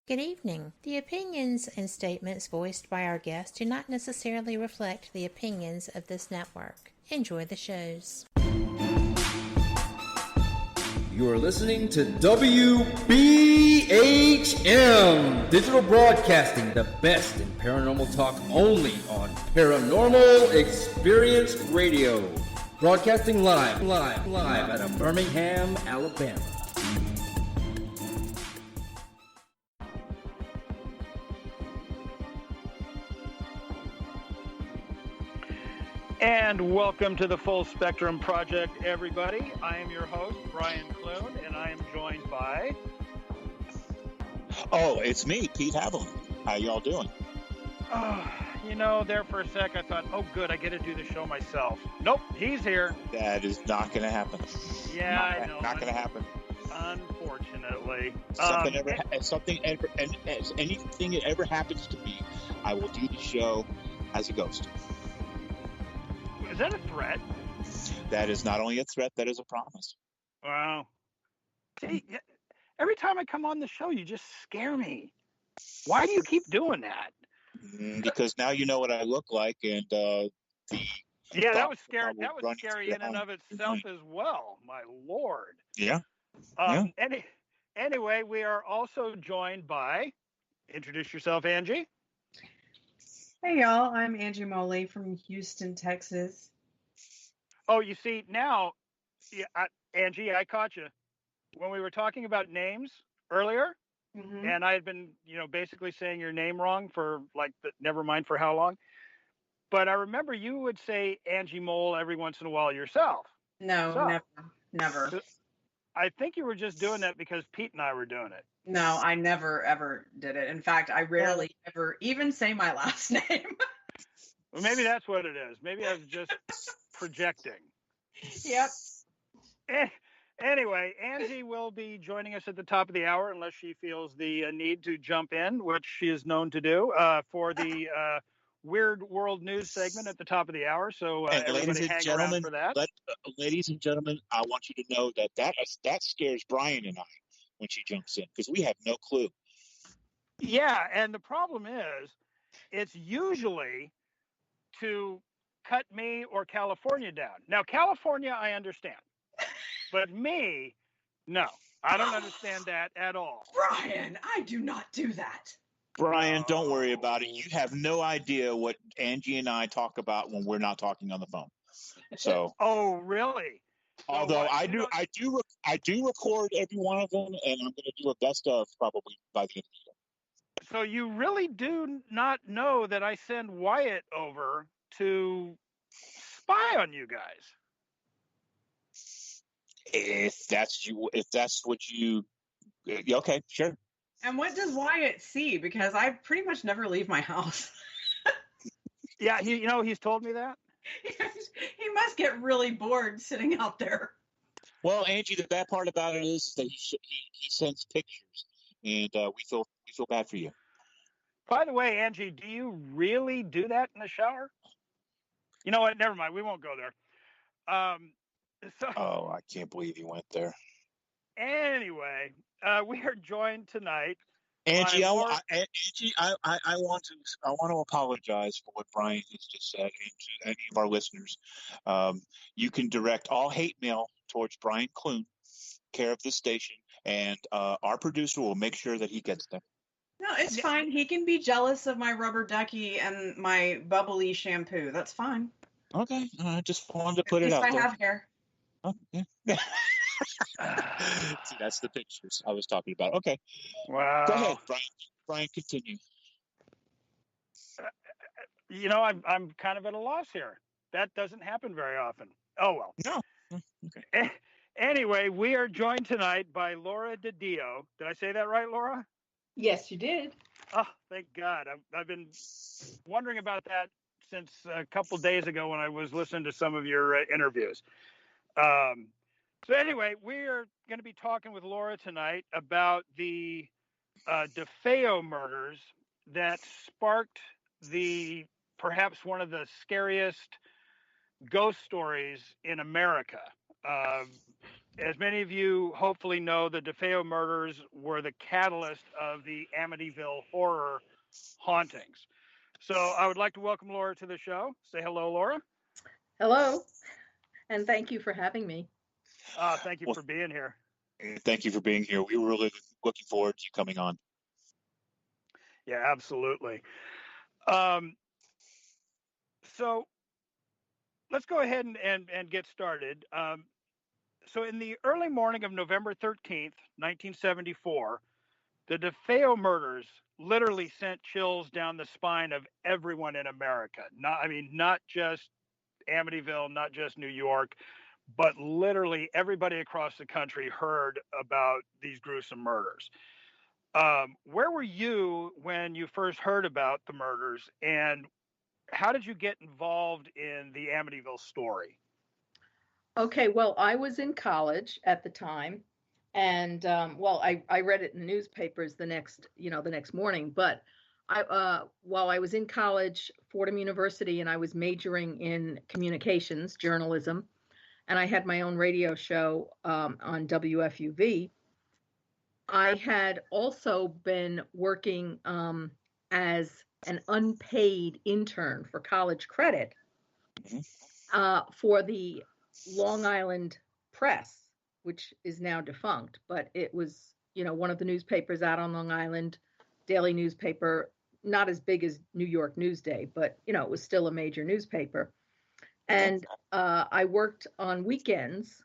Good evening. The opinions and statements voiced by our guests do not necessarily reflect the opinions of this network. Enjoy the shows. You are listening to WBHM Digital Broadcasting, the best in paranormal talk only on Paranormal Experience Radio. Broadcasting live out of Birmingham, Alabama. And welcome to the Full Spectrum Project, everybody. I am your host, Brian Clune, and I am joined by... Oh, it's me, Pete Haviland. How y'all doing? There for a sec I thought, oh good, I get to do the show myself. Nope, he's here. That is not going to happen. Yeah, I know. Not going to happen. Unfortunately. Anything that ever happens to me, I will do the show as a ghost. Is that a threat? That is not only a threat, that is a promise. Wow. See, every time I come on the show, you just scare me. Why do you keep doing that? Because now you know what I look like, and that was scary. That was scary in and of itself as well. My Lord. Yeah. Anyway, we are also joined by. Introduce yourself, Angie. Hey y'all, I'm Angie Moley from Houston, Texas. Oh, you see now, Angie, I caught you when we were talking about names earlier, and I had been, basically saying your name wrong for never mind for how long. But I remember you would say Angie Mole every once in a while yourself. No, never. I think you were just doing that because Pete and I were doing it. No, I never, ever did it. In fact, I rarely ever even say my last name. Well, maybe that's what it is. Maybe I was just projecting. Yep. Anyway, Angie will be joining us at the top of the hour unless she feels the need to jump in, which she is known to do, for the Weird World News segment at the top of the hour. So everybody hang around for that. Ladies and gentlemen, I want you to know that scares Brian and I when she jumps in, because we have no clue. Yeah, and the problem is, it's usually to cut me or California down. Now, California, I understand. But me, no. I don't understand that at all. Brian, I do not do that. Brian, don't worry about it. You have no idea what Angie and I talk about when we're not talking on the phone. So. Oh, really? Although I do record every one of them, and I'm going to do a best of probably by the end of the year. So you really do not know that I send Wyatt over to spy on you guys? If that's what you, okay, sure. And what does Wyatt see? Because I pretty much never leave my house. Yeah, he's told me that. He must get really bored sitting out there. Well, Angie, the bad part about it is that he sends pictures, and we feel bad for you. By the way, Angie, do you really do that in the shower? You know what? Never mind. We won't go there. Oh, I can't believe you went there. Anyway, we are joined tonight. Angie, I want to apologize for what Brian has just said, and to any of our listeners. You can direct all hate mail towards Brian Clune, care of this station, and our producer will make sure that he gets them. No, it's fine. He can be jealous of my rubber ducky and my bubbly shampoo. That's fine. Okay, I just wanted to put it out there. I have hair. Oh, yeah. See, that's the pictures I was talking about. Okay. Wow. Go ahead, Brian. Brian, continue. I'm kind of at a loss here. That doesn't happen very often. Oh, well. No. Okay. Anyway, we are joined tonight by Laura Didio. Did I say that right, Laura? Yes, you did. Oh, thank God. I've been wondering about that since a couple days ago when I was listening to some of your interviews. So anyway, we're going to be talking with Laura tonight about the DeFeo murders that sparked perhaps one of the scariest ghost stories in America. as many of you hopefully know, the DeFeo murders were the catalyst of the Amityville horror hauntings. So I would like to welcome Laura to the show. Say hello, Laura. Hello, and thank you for having me. Thank you for being here. Thank you for being here. We were really looking forward to you coming on. Yeah, absolutely. So let's go ahead and get started. So in the early morning of November 13th, 1974, the DeFeo murders literally sent chills down the spine of everyone in America. Not just Amityville, not just New York, but literally everybody across the country heard about these gruesome murders. Where were you when you first heard about the murders, and how did you get involved in the Amityville story? Okay, well, I was in college at the time, and I read it in the newspapers the next morning. But while I was in college, Fordham University, and I was majoring in communications journalism, and I had my own radio show on WFUV. I had also been working as an unpaid intern for college credit for the Long Island Press, which is now defunct, but it was, one of the newspapers out on Long Island, daily newspaper, not as big as New York Newsday, but, it was still a major newspaper. And I worked on weekends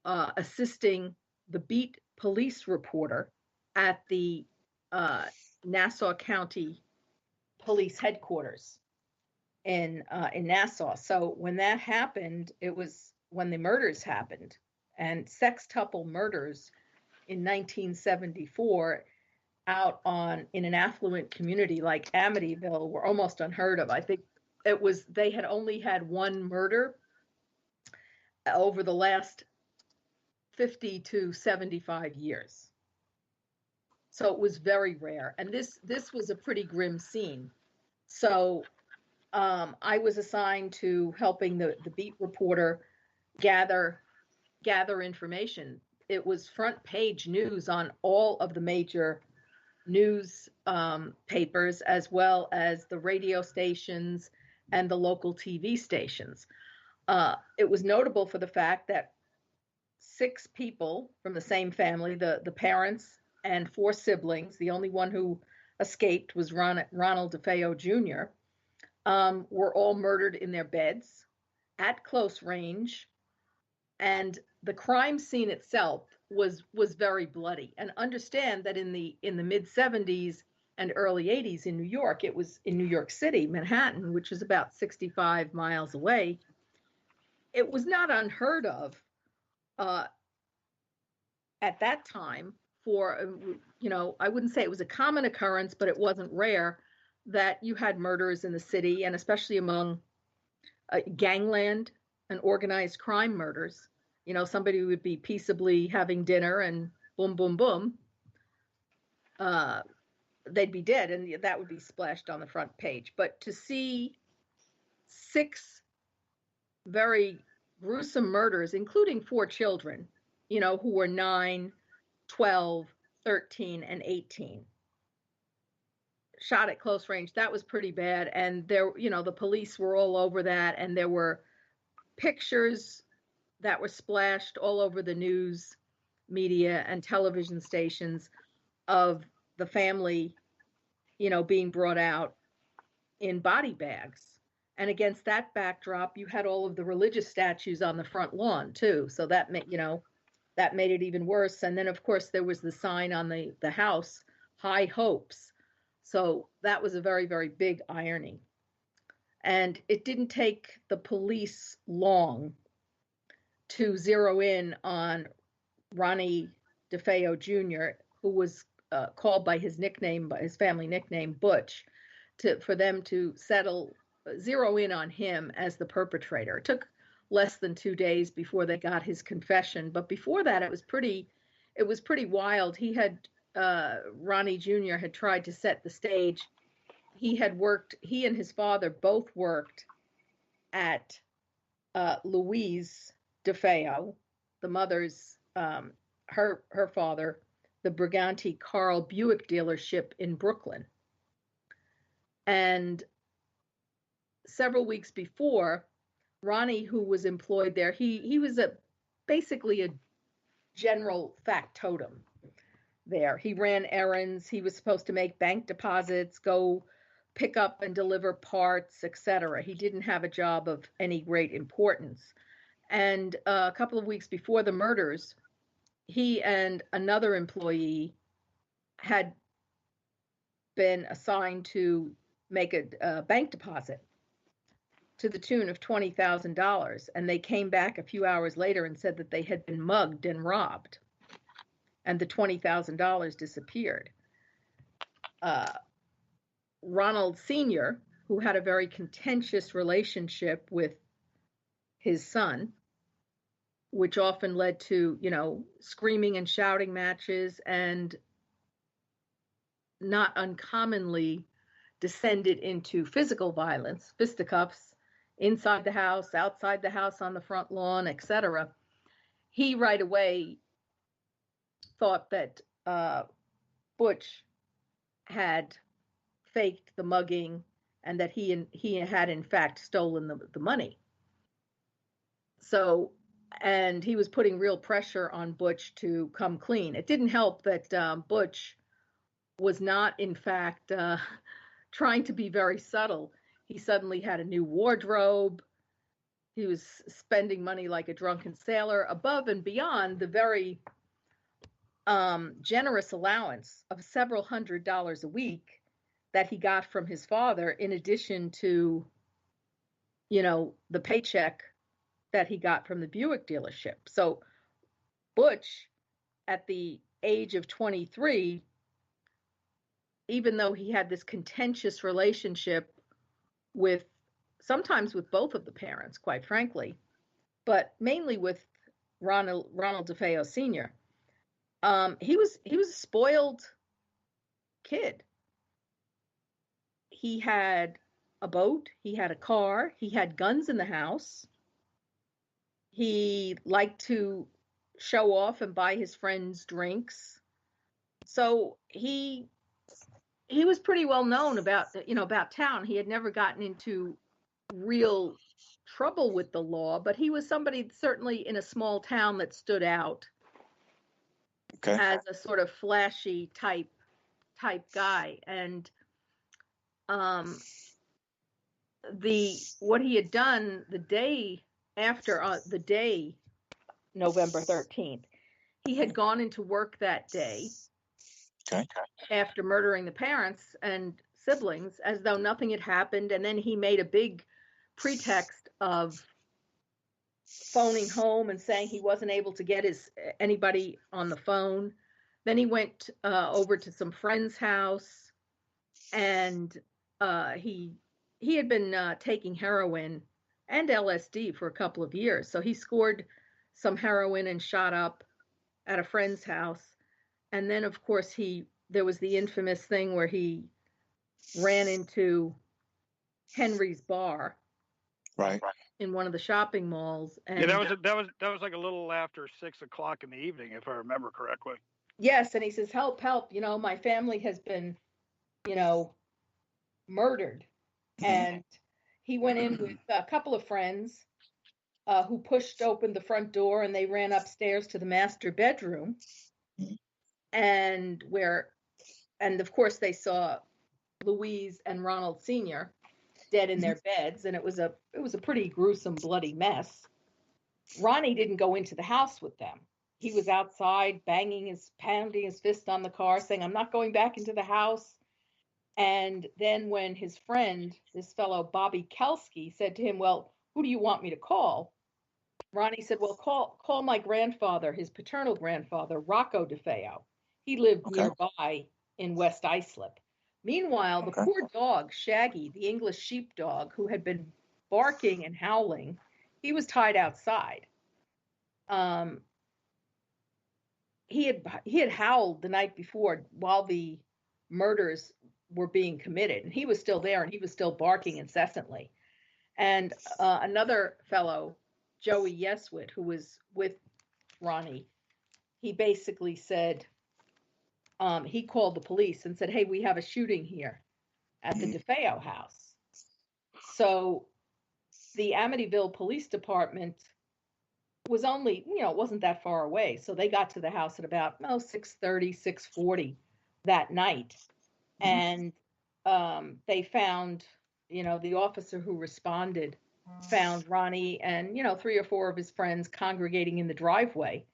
assisting the beat police reporter at the Nassau County Police Headquarters in Nassau. So when that happened, it was when the murders happened, and sextuple murders in 1974 out in an affluent community like Amityville were almost unheard of. I think they had only had one murder over the last 50 to 75 years. So it was very rare. And this was a pretty grim scene. So I was assigned to helping the beat reporter gather information. It was front page news on all of the major news papers, as well as the radio stations and the local TV stations. It was notable for the fact that 6 people from the same family, the parents and 4 siblings, the only one who escaped was Ronald DeFeo Jr., were all murdered in their beds at close range. And the crime scene itself was very bloody. And understand that in the mid 70s and early 80s in New York, it was in New York City, Manhattan, which is about 65 miles away. It was not unheard of at that time for, I wouldn't say it was a common occurrence, but it wasn't rare that you had murders in the city, and especially among gangland and organized crime murders. Somebody would be peaceably having dinner and boom, boom, boom. They'd be dead, and that would be splashed on the front page. But to see 6 very gruesome murders, including 4 children, who were 9, 12, 13, and 18, shot at close range, that was pretty bad. And there, the police were all over that, and there were pictures that were splashed all over the news media and television stations of the family, being brought out in body bags. And against that backdrop, you had all of the religious statues on the front lawn too. So that made it even worse. And then of course there was the sign on the house, High Hopes. So that was a very, very big irony. And it didn't take the police long to zero in on Ronnie DeFeo Jr., who was called by his family nickname, Butch, for them to zero in on him as the perpetrator. It took less than 2 days before they got his confession. But before that, it was pretty wild. Ronnie Jr. had tried to set the stage. He and his father both worked at Louise DeFeo, the mother's, her father, the Briganti Carl Buick dealership in Brooklyn. And several weeks before, Ronnie, who was employed there, he was basically a general factotum there. He ran errands. He was supposed to make bank deposits, go pick up and deliver parts, etc. He didn't have a job of any great importance. And a couple of weeks before the murders, he and another employee had been assigned to make a bank deposit to the tune of $20,000. And they came back a few hours later and said that they had been mugged and robbed, and the $20,000 disappeared. Ronald Sr., who had a very contentious relationship with his son, which often led to, screaming and shouting matches, and not uncommonly descended into physical violence, fisticuffs, inside the house, outside the house, on the front lawn, etc. He right away thought that Butch had faked the mugging and that he had in fact stolen the money. So, and he was putting real pressure on Butch to come clean. It didn't help that Butch was not in fact trying to be very subtle. He suddenly had a new wardrobe. He was spending money like a drunken sailor, above and beyond the very generous allowance of several $100s a week that he got from his father, in addition to, the paycheck that he got from the Buick dealership. So Butch, at the age of 23, even though he had this contentious relationship sometimes with both of the parents, quite frankly, but mainly with Ronald DeFeo Sr., he was a spoiled kid. He had a boat, he had a car, he had guns in the house. He liked to show off and buy his friends drinks. So he was pretty well known about town. He had never gotten into real trouble with the law, but he was somebody certainly in a small town that stood out as a sort of flashy type guy. And what he had done the day after November 13th, he had gone into work that day after murdering the parents and siblings as though nothing had happened. And then he made a big pretext of phoning home and saying he wasn't able to get anybody on the phone. Then he went over to some friend's house, and he had been taking heroin and LSD for a couple of years. So he scored some heroin and shot up at a friend's house. And then, of course, there was the infamous thing where he ran into Henry's bar, right, in one of the shopping malls. And that was like a little after 6 o'clock in the evening, if I remember correctly. Yes, and he says, "Help! My family has been, murdered." And he went in with a couple of friends who pushed open the front door, and they ran upstairs to the master bedroom, and of course they saw Louise and Ronald Sr. dead in their beds, and it was a pretty gruesome, bloody mess. Ronnie didn't go into the house with them. He was outside pounding his fist on the car, saying, "I'm not going back into the house." And then when his friend, this fellow Bobby Kelsky, said to him, "Well, who do you want me to call?" Ronnie said, "Well, call my grandfather, his paternal grandfather, Rocco DeFeo. He lived nearby in West Islip." Meanwhile, the poor dog, Shaggy, the English sheepdog, who had been barking and howling, he was tied outside. He had howled the night before while the murders were being committed, and he was still there, and he was still barking incessantly. And another fellow, Joey Yeswit, who was with Ronnie, he basically said, he called the police and said, hey, we have a shooting here at the DeFeo house. So the Amityville Police Department was only, it wasn't that far away. So they got to the house at about 6:30, 6:40 that night. And they found, the officer who responded found Ronnie and, 3 or 4 of his friends congregating in the driveway.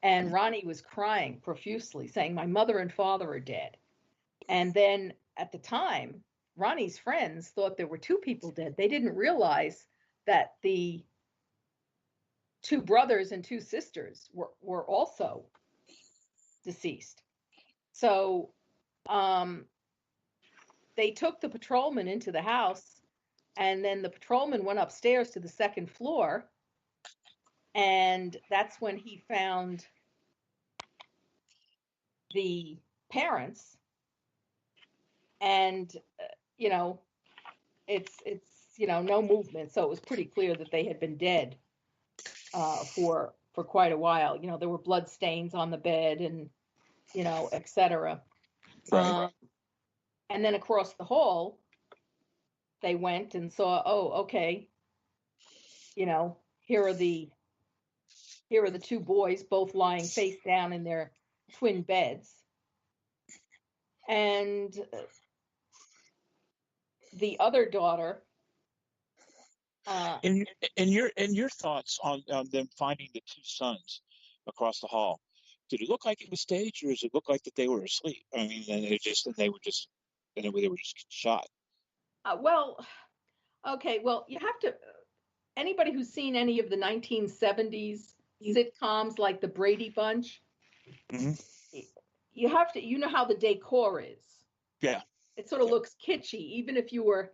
And Ronnie was crying profusely, saying, my mother and father are dead. And then at the time, Ronnie's friends thought there were 2 people dead. They didn't realize that the 2 brothers and 2 sisters were also deceased. So they took the patrolman into the house, and then the patrolman went upstairs to the 2nd floor, and that's when he found the parents. And it's no movement, so it was pretty clear that they had been dead for quite a while. There were blood stains on the bed and etc. Right. And then across the hall, they went and saw, oh, okay, here are the 2 boys both lying face down in their twin beds. And the other daughter. In your thoughts on them finding the 2 sons across the hall, did it look like it was staged, or does it look like that they were asleep? I mean, and they were just shot. Well, okay. Well, you have to. Anybody who's seen any of the 1970s sitcoms like the Brady Bunch, you have to. You know how the decor is. Yeah. It sort of looks kitschy, even if you were,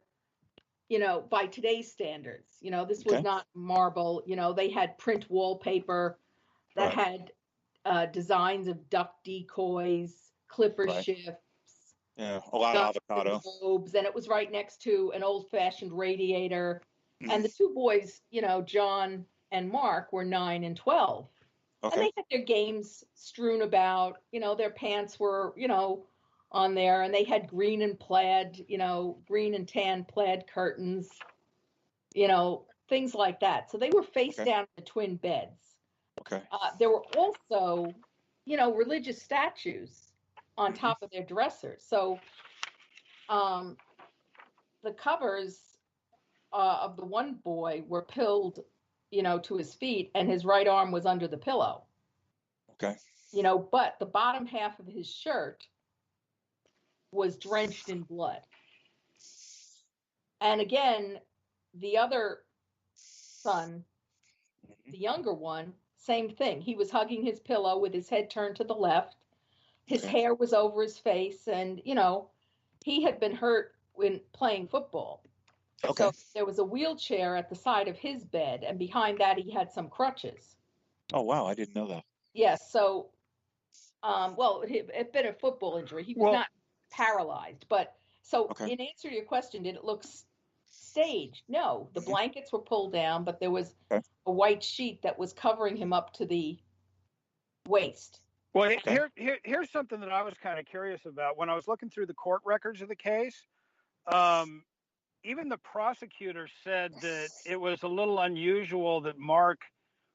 by today's standards. This was not marble. They had print wallpaper that had designs of duck decoys, clipper shifts. Yeah, a lot of avocado. Globes, and it was right next to an old-fashioned radiator. And the 2 boys, John and Mark, were 9 and 12. Okay. And they had their games strewn about. Their pants were, on there, and they had green and tan plaid curtains, things like that. So they were face down in the twin beds. Okay. There were also, religious statues on top of their dressers. So the covers of the one boy were pilled, to his feet, and his right arm was under the pillow. Okay. But the bottom half of his shirt was drenched in blood. And again, the other son, the younger one, same thing. He was hugging his pillow with his head turned to the left. His hair was over his face, and, he had been hurt when playing football. Okay. So there was a wheelchair at the side of his bed, and behind that he had some crutches. Oh, wow. I didn't know that. Yes. So, it had been a football injury. He was not paralyzed. But so in answer to your question, did it look staged? No. The blankets were pulled down, but there was a white sheet that was covering him up to the waist. Well, here's something that I was kind of curious about. When I was looking through the court records of the case, even the prosecutor said that it was a little unusual that Mark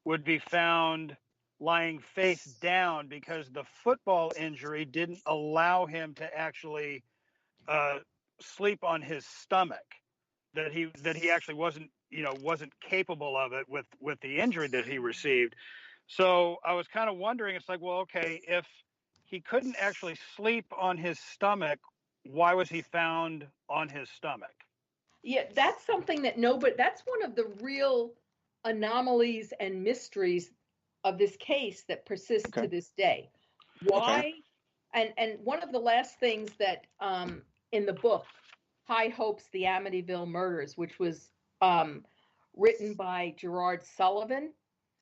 would be found lying face down because the football injury didn't allow him to actually sleep on his stomach. That he actually wasn't capable of it with the injury that he received. So I was kind of wondering, it's like, well, okay, if he couldn't actually sleep on his stomach, why was he found on his stomach? Yeah, that's something that that's one of the real anomalies and mysteries of this case that persists to this day. Why? And one of the last things that in the book, High Hopes, the Amityville Murders, which was written by Gerard Sullivan,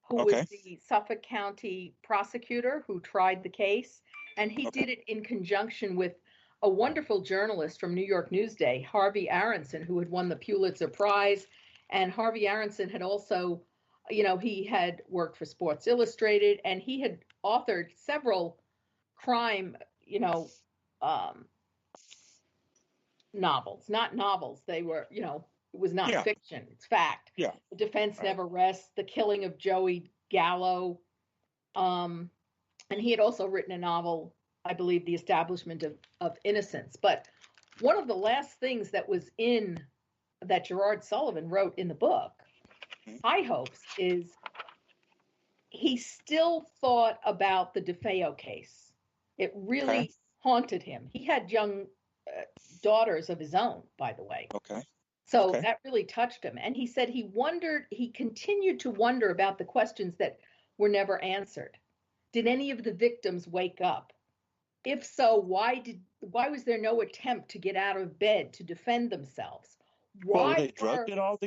who was the Suffolk County prosecutor who tried the case. And he did it in conjunction with a wonderful journalist from New York Newsday, Harvey Aronson, who had won the Pulitzer Prize. And Harvey Aronson had also He had worked for Sports Illustrated, and he had authored several crime, novels. Not novels. They were, it was not fiction. It's fact. Yeah. The Defense Never Rests, The Killing of Joey Gallo. And he had also written a novel, I believe, The Establishment of Innocence. But one of the last things that Gerard Sullivan wrote in the book, High Hopes, is he still thought about the DeFeo case. It really haunted him. He had young daughters of his own, by the way. Okay. So that really touched him. And he said he continued to wonder about the questions that were never answered. Did any of the victims wake up? If so, why was there no attempt to get out of bed to defend themselves? Were they drugged at all?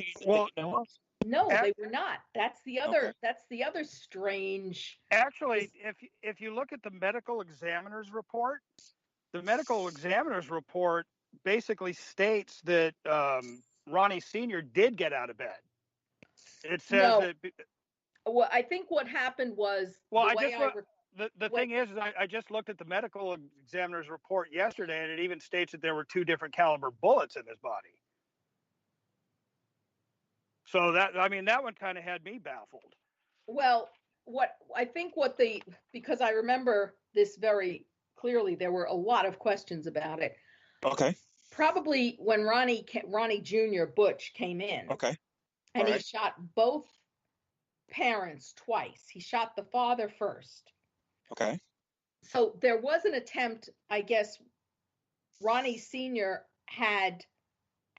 No, they were not. That's the other strange. Actually, if you look at the medical examiner's report, the medical examiner's report basically states that Ronnie Sr. did get out of bed. It says that. Well, I think what happened was. Well, the thing is I just looked at the medical examiner's report yesterday, and it even states that there were 2 different caliber bullets in his body. So that one kind of had me baffled. Well, because I remember this very clearly, there were a lot of questions about it. Okay. Probably when Ronnie Jr. Butch came in. Okay. And he shot both parents twice. He shot the father first. Okay. So there was an attempt, I guess. Ronnie Sr. had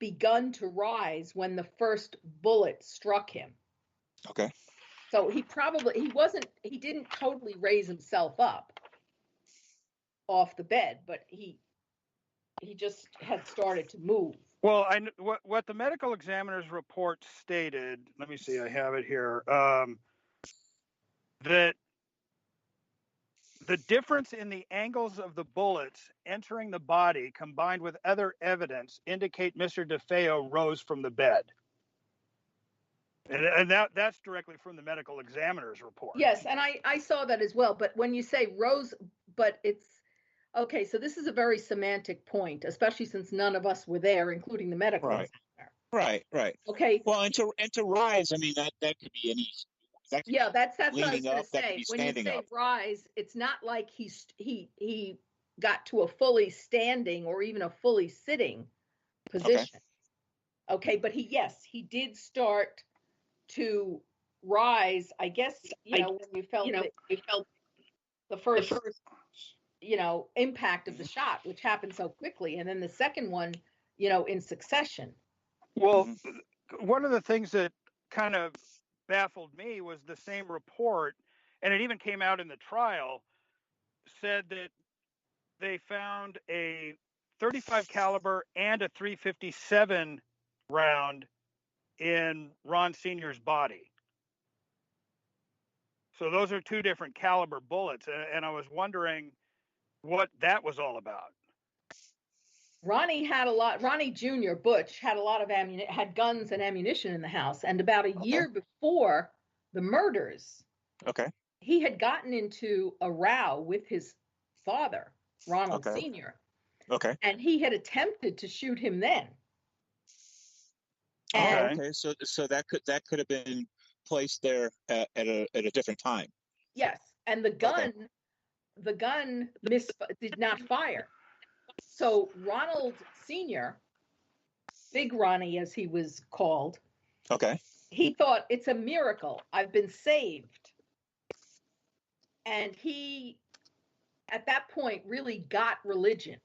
begun to rise when the first bullet struck him. Okay. So he didn't totally raise himself up off the bed, but he just had started to move. Well, what the medical examiner's report stated, let me see, I have it here, that the difference in the angles of the bullets entering the body combined with other evidence indicate Mr. DeFeo rose from the bed. And that's directly from the medical examiner's report. Yes, and I saw that as well. But when you say rose, but it's, okay, so this is a very semantic point, especially since none of us were there, including the medical examiner. Right. Okay. Well, and to rise, I mean, that could be any. That's what I was going to say. When you say rise, it's not like he got to a fully standing or even a fully sitting position. Okay, but he did start to rise. I guess when you felt the first impact of the shot, which happened so quickly, and then the second one, in succession. Well, one of the things that kind of baffled me was the same report, and it even came out in the trial, said that they found a .35 caliber and a .357 round in Ron Sr.'s body. So those are 2 different caliber bullets, and I was wondering what that was all about. Ronnie Jr. Butch had a lot of had guns and ammunition in the house. And about a year before the murders, he had gotten into a row with his father, Ronald Sr. Okay. And he had attempted to shoot him then. And, so that could have been placed there at a different time. Yes. And the gun did not fire. So Ronald Sr., Big Ronnie as he was called, he thought, it's a miracle. I've been saved. And he, at that point, really got religion.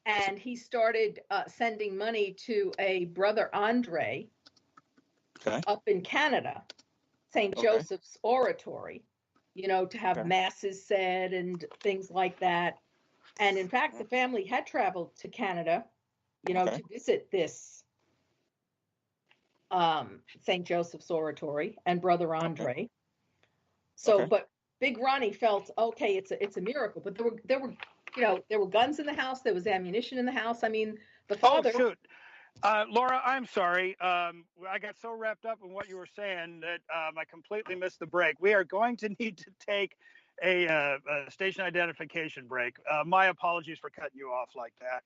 And he started sending money to a brother Andre up in Canada, St. Joseph's Oratory, to have masses said and things like that. And in fact, the family had traveled to Canada, to visit this St. Joseph's Oratory and Brother Andre. So, but Big Ronnie felt, it's a miracle. But there were guns in the house. There was ammunition in the house. I mean, the father. Oh, shoot. Laura, I'm sorry. I got so wrapped up in what you were saying that I completely missed the break. We are going to need to take a station identification break. My apologies for cutting you off like that.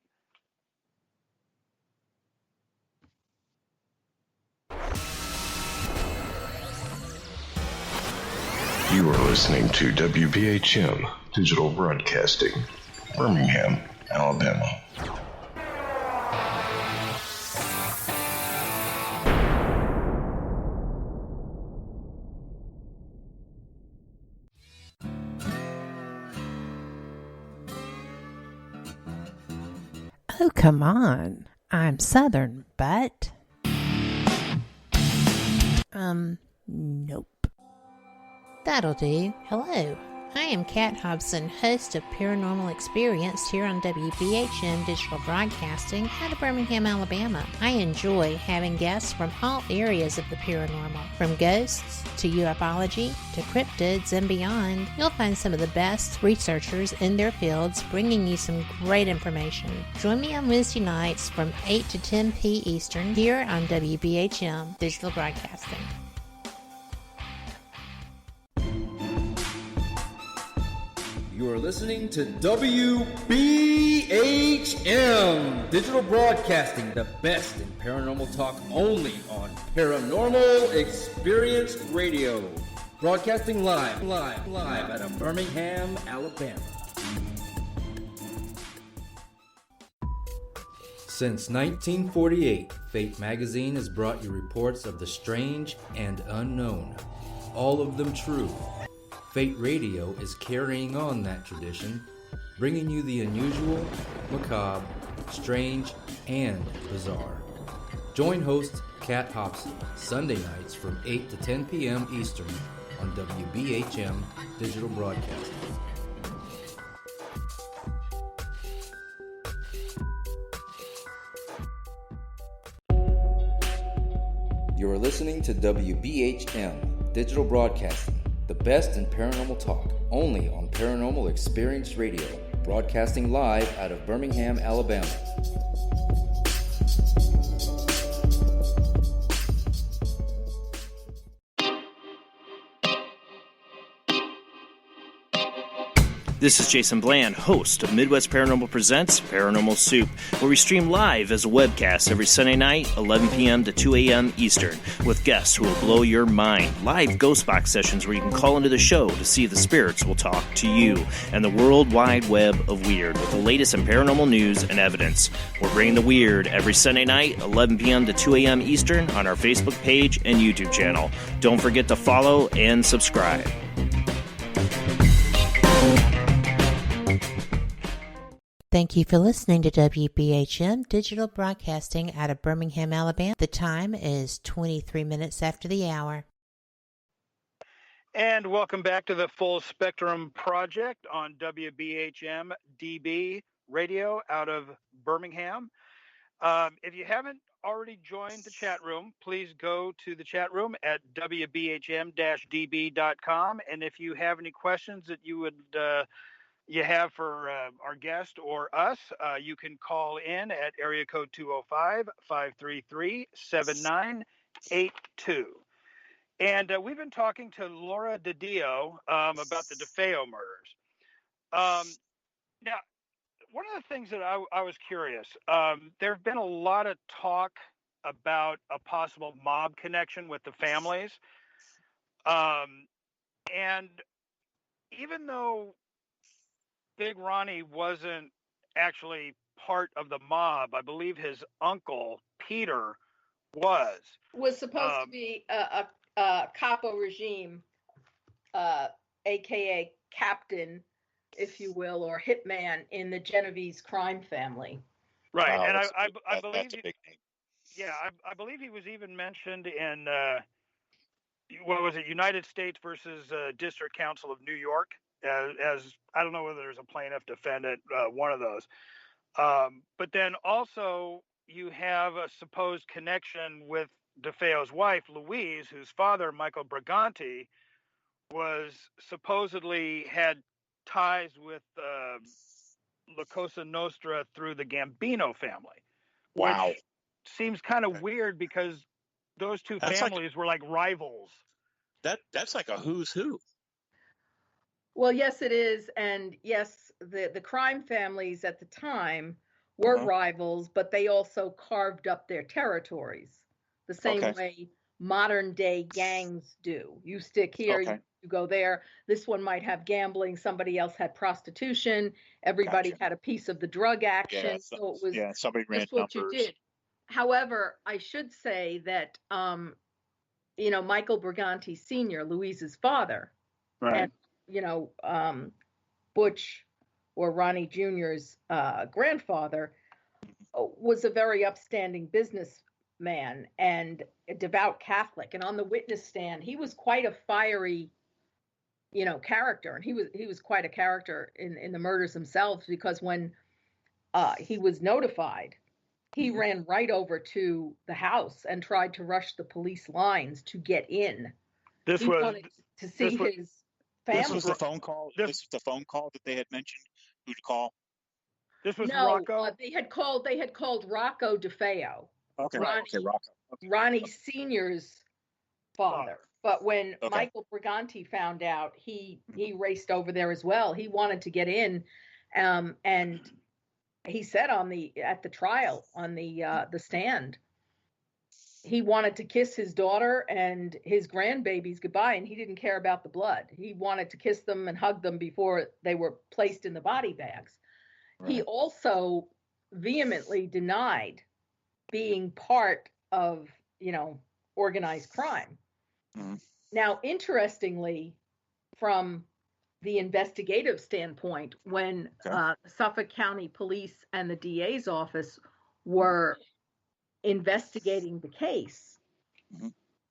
You are listening to WBHM Digital Broadcasting, Birmingham, Alabama. Oh, come on. I'm Southern, but... nope. That'll do. Hello. I am Kat Hobson, host of Paranormal Experience here on WBHM Digital Broadcasting out of Birmingham, Alabama. I enjoy having guests from all areas of the paranormal, from ghosts to ufology to cryptids and beyond. You'll find some of the best researchers in their fields bringing you some great information. Join me on Wednesday nights from 8 to 10 p. Eastern here on WBHM Digital Broadcasting. You are listening to WBHM Digital Broadcasting, the best in paranormal talk only on Paranormal Experience Radio. Broadcasting live out of Birmingham, Alabama. Since 1948, Fate Magazine has brought you reports of the strange and unknown, all of them true. Fate Radio is carrying on that tradition, bringing you the unusual, macabre, strange, and bizarre. Join host Kat Hobson Sunday nights from 8 to 10 p.m. Eastern on WBHM Digital Broadcasting. You are listening to WBHM Digital Broadcasting, the best in paranormal talk, only on Paranormal Experience Radio, broadcasting live out of Birmingham, Alabama. This is Jason Bland, host of Midwest Paranormal Presents Paranormal Soup, where we stream live as a webcast every Sunday night, 11 p.m. to 2 a.m. Eastern, with guests who will blow your mind. Live ghost box sessions where you can call into the show to see if the spirits will talk to you, and the world wide web of weird with the latest in paranormal news and evidence. We're bringing the weird every Sunday night, 11 p.m. to 2 a.m. Eastern on our Facebook page and YouTube channel. Don't forget to follow and subscribe. Thank you for listening to WBHM Digital Broadcasting out of Birmingham, Alabama. The time is 23 minutes after the hour. And welcome back to the Full Spectrum Project on WBHM-DB radio out of Birmingham. If you haven't already joined the chat room, please go to the chat room at WBHM-DB.com. And if you have any questions that you have for our guest or us, you can call in at area code 205-533-7982. And we've been talking to Laura Didio about the DeFeo murders. Now, one of the things that I was curious, there have been a lot of talk about a possible mob connection with the families. And even though Big Ronnie wasn't actually part of the mob, I believe his uncle, Peter, was supposed to be a capo regime, a.k.a. captain, if you will, or hitman in the Genovese crime family. Right, Wow, and I that's believe, a big name. Yeah, I believe he was even mentioned in what was it, United States versus District Council of New York, as I don't know whether there's a plaintiff defendant, one of those. But then also you have a supposed connection with DeFeo's wife, Louise, whose father, Michael Briganti, was supposedly had ties with La Cosa Nostra through the Gambino family. Wow. Which, seems kind of weird because those two families were like rivals. That's like a who's who. Well, yes, it is. And yes, the crime families at the time were rivals, but they also carved up their territories the same way modern day gangs do. You stick here, you go there. This one might have gambling. Somebody else had prostitution. Everybody had a piece of the drug action. So it was somebody ran what numbers. you did. However, I should say that, Michael Briganti Sr., Louise's father, and, Butch or Ronnie Jr.'s grandfather was a very upstanding businessman and a devout Catholic. And on the witness stand, he was quite a fiery, character. And he was quite a character in the murders themselves, because when he was notified, he ran right over to the house and tried to rush the police lines to get in. He wanted to see his family. This was the phone call. This was the phone call that they had mentioned. Who to call? This was Rocco. They had called Rocco DeFeo. Okay, Rocco. Okay. Ronnie Sr.'s father. But when Michael Briganti found out, he raced over there as well. He wanted to get in, and he said at the trial on the stand, he wanted to kiss his daughter and his grandbabies goodbye, and he didn't care about the blood. He wanted to kiss them and hug them before they were placed in the body bags. Right. He also vehemently denied being part of, organized crime. Mm-hmm. Now, interestingly, from the investigative standpoint, when Suffolk County Police and the DA's office were investigating the case,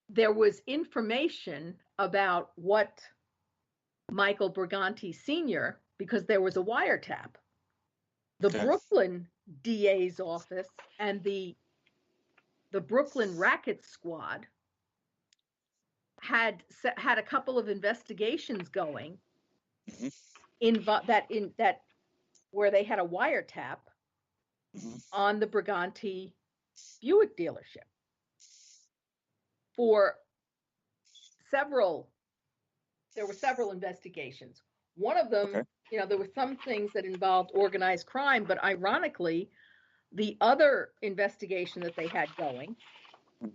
there was information about what Michael Briganti Sr., because there was a wiretap. The Brooklyn DA's office and the Brooklyn Racket Squad had a couple of investigations going where they had a wiretap on the Briganti Buick dealership for there were several investigations. One of them, there were some things that involved organized crime, but ironically, the other investigation that they had going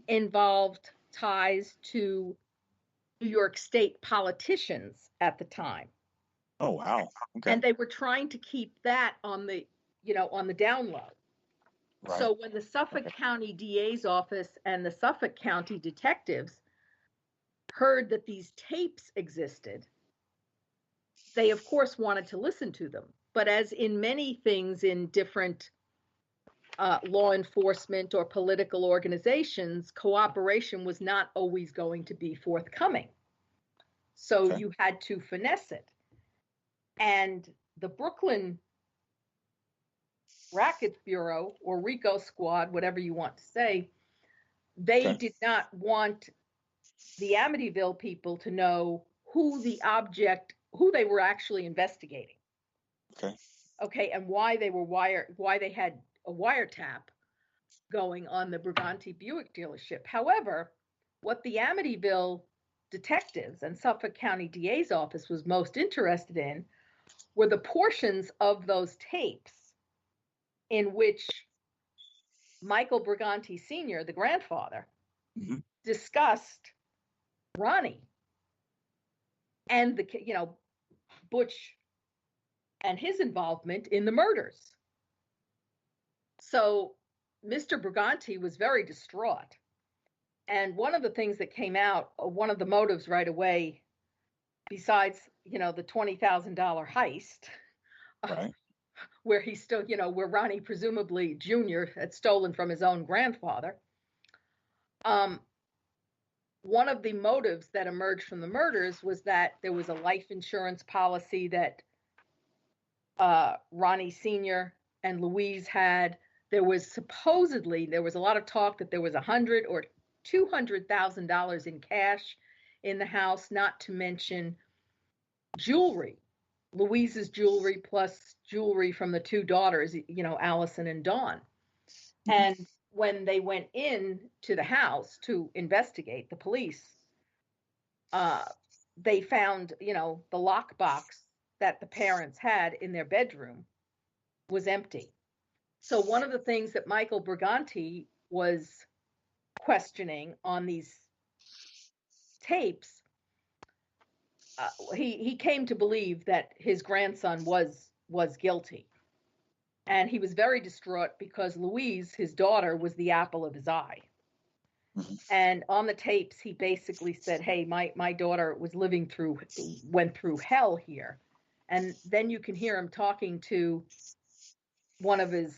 involved ties to New York State politicians at the time. Oh, wow. Okay. And they were trying to keep that on the down low. Right. So when the Suffolk County DA's office and the Suffolk County detectives heard that these tapes existed, they of course wanted to listen to them. But as in many things in different law enforcement or political organizations, cooperation was not always going to be forthcoming. So you had to finesse it. And the Brooklyn Racket Bureau or RICO Squad, whatever you want to say, they did not want the Amityville people to know who they were actually investigating. Okay, and why they had a wiretap going on the Briganti Buick dealership. However, what the Amityville detectives and Suffolk County DA's office was most interested in were the portions of those tapes in which Michael Briganti Sr., the grandfather, discussed Ronnie and Butch and his involvement in the murders. So Mr. Briganti was very distraught. And one of the things that came out, one of the motives right away, besides, the $20,000 heist, where he still, where Ronnie presumably Jr. had stolen from his own grandfather. One of the motives that emerged from the murders was that there was a life insurance policy that Ronnie Sr. and Louise had. There was a lot of talk that there was $100,000 or $200,000 in cash in the house, not to mention jewelry, Louise's jewelry plus jewelry from the two daughters, Allison and Dawn. And when they went in to the house to investigate, the police, they found, the lockbox that the parents had in their bedroom was empty. So one of the things that Michael Briganti was questioning on these tapes, he came to believe that his grandson was guilty. And he was very distraught because Louise, his daughter, was the apple of his eye. Mhm. And on the tapes, he basically said, hey, my daughter went through hell here. And then you can hear him talking to one of his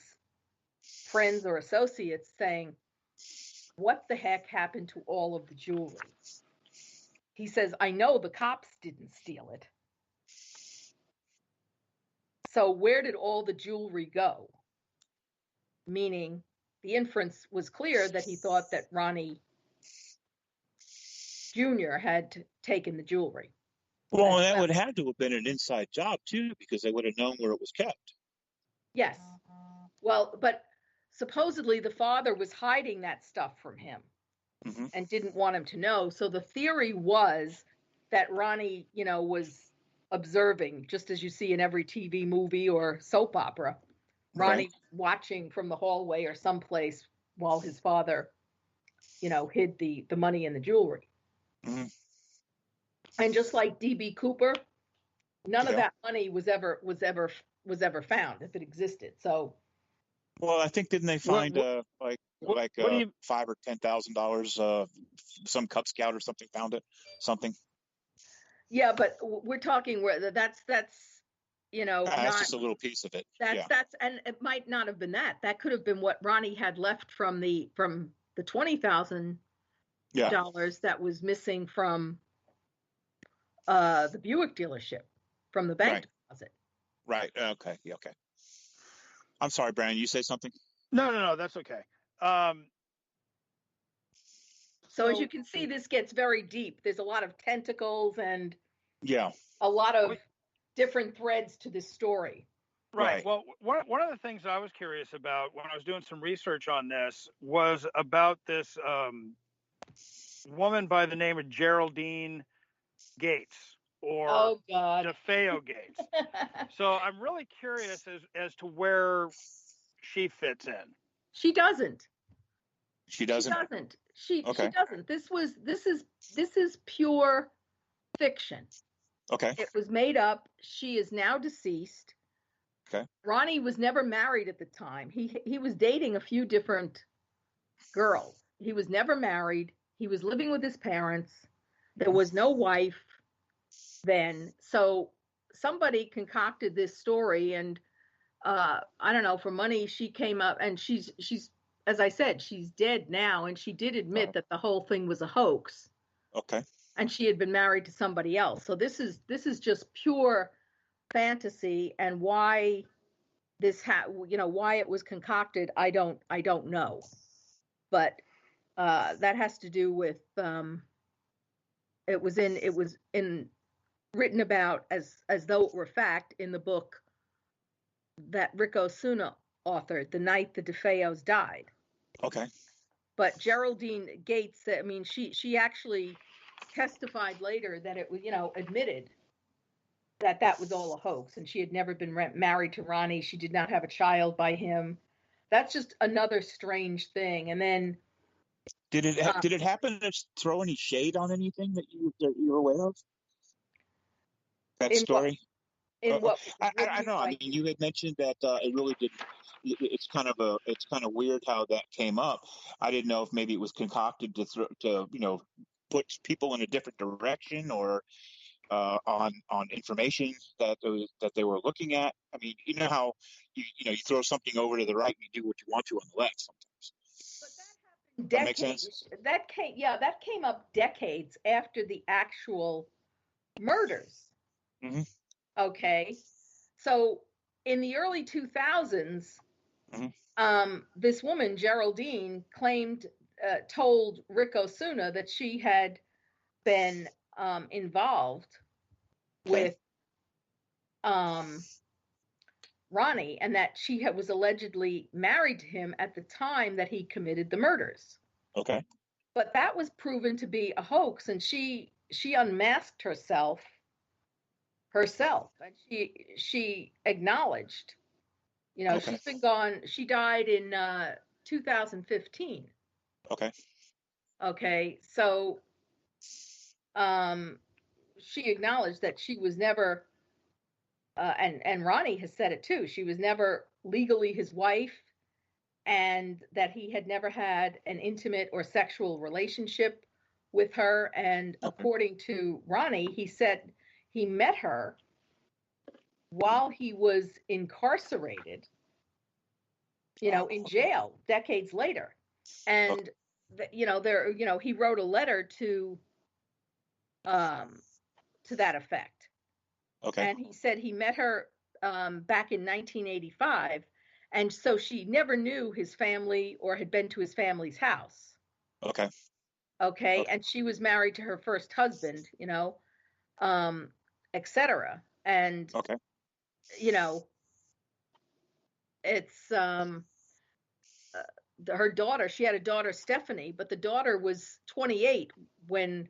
friends or associates saying, what the heck happened to all of the jewelry? He says, I know the cops didn't steal it. So where did all the jewelry go? Meaning the inference was clear that he thought that Ronnie Jr. had taken the jewelry. Well, that would have to have been an inside job too, because they would have known where it was kept. Yes. Well, but supposedly the father was hiding that stuff from him Mhm. and didn't want him to know. So the theory was that Ronnie, was observing, just as you see in every TV movie or soap opera, Ronnie watching from the hallway or someplace while his father, hid the money and the jewelry. Mhm. And just like DB Cooper, none of Yeah. that money was ever found if it existed. So, Well, I think didn't they find what do you? $5,000 or $10,000? Some Cub Scout or something found it. Something. yeah, but we're talking where that's That's not just a little piece of it. that's and it might not have been that. That could have been what Ronnie had left from the $20,000 that was missing from the Buick dealership, from the bank deposit. Right. Okay. Yeah, okay. I'm sorry, Brian. You say something? No, that's okay. So as you can see, this gets very deep. There's a lot of tentacles and Yeah. a lot of different threads to this story. Right. Well, one of the things I was curious about when I was doing some research on this was about this woman by the name of Geraldine Gates, or Oh God. DeFeo Gates. So I'm really curious as to where she fits in. She doesn't. She doesn't. She doesn't. This is pure fiction. Okay. It was made up. She is now deceased. Okay. Ronnie was never married at the time. He was dating a few different girls. He was never married. He was living with his parents. There was no wife then. So somebody concocted this story, and I don't know, for money, she came up, and she's as I said, she's dead now, and she did admit that the whole thing was a hoax. Okay. And she had been married to somebody else. So this is just pure fantasy, and why this why it was concocted, I don't know. But that has to do with it was written about as though it were fact in the book that Rick Osuna authored, The Night the DeFeos Died. Okay. But Geraldine Gates, I mean, she actually testified later that it was, admitted that was all a hoax, and she had never been married to Ronnie. She did not have a child by him. That's just another strange thing. And then did it happen to throw any shade on anything that you're aware of? That story? In what? I know. I mean, you had mentioned that it really didn't. It's kind of weird how that came up. I didn't know if maybe it was concocted to put people in a different direction, or on information that they were looking at. I mean, you know how you throw something over to the right and you do what you want to on the left sometimes. But that makes sense. That came up decades after the actual murders. Mm-hmm. Okay, so in the early 2000s, mm-hmm. This woman Geraldine told Rick Osuna that she had been involved with Ronnie, and that she was allegedly married to him at the time that he committed the murders. Okay. But that was proven to be a hoax, and she unmasked herself, and she acknowledged, Okay. she's been gone. She died in 2015. Okay. Okay, so she acknowledged that she was never, and Ronnie has said it too, she was never legally his wife, and that he had never had an intimate or sexual relationship with her. And according to Ronnie, he said he met her while he was incarcerated, in jail decades later. And, he wrote a letter to that effect. Okay. And he said he met her back in 1985. And so she never knew his family or had been to his family's house. Okay. Okay. And she was married to her first husband, etc. And, Okay. It's her daughter, she had a daughter, Stephanie, but the daughter was 28 when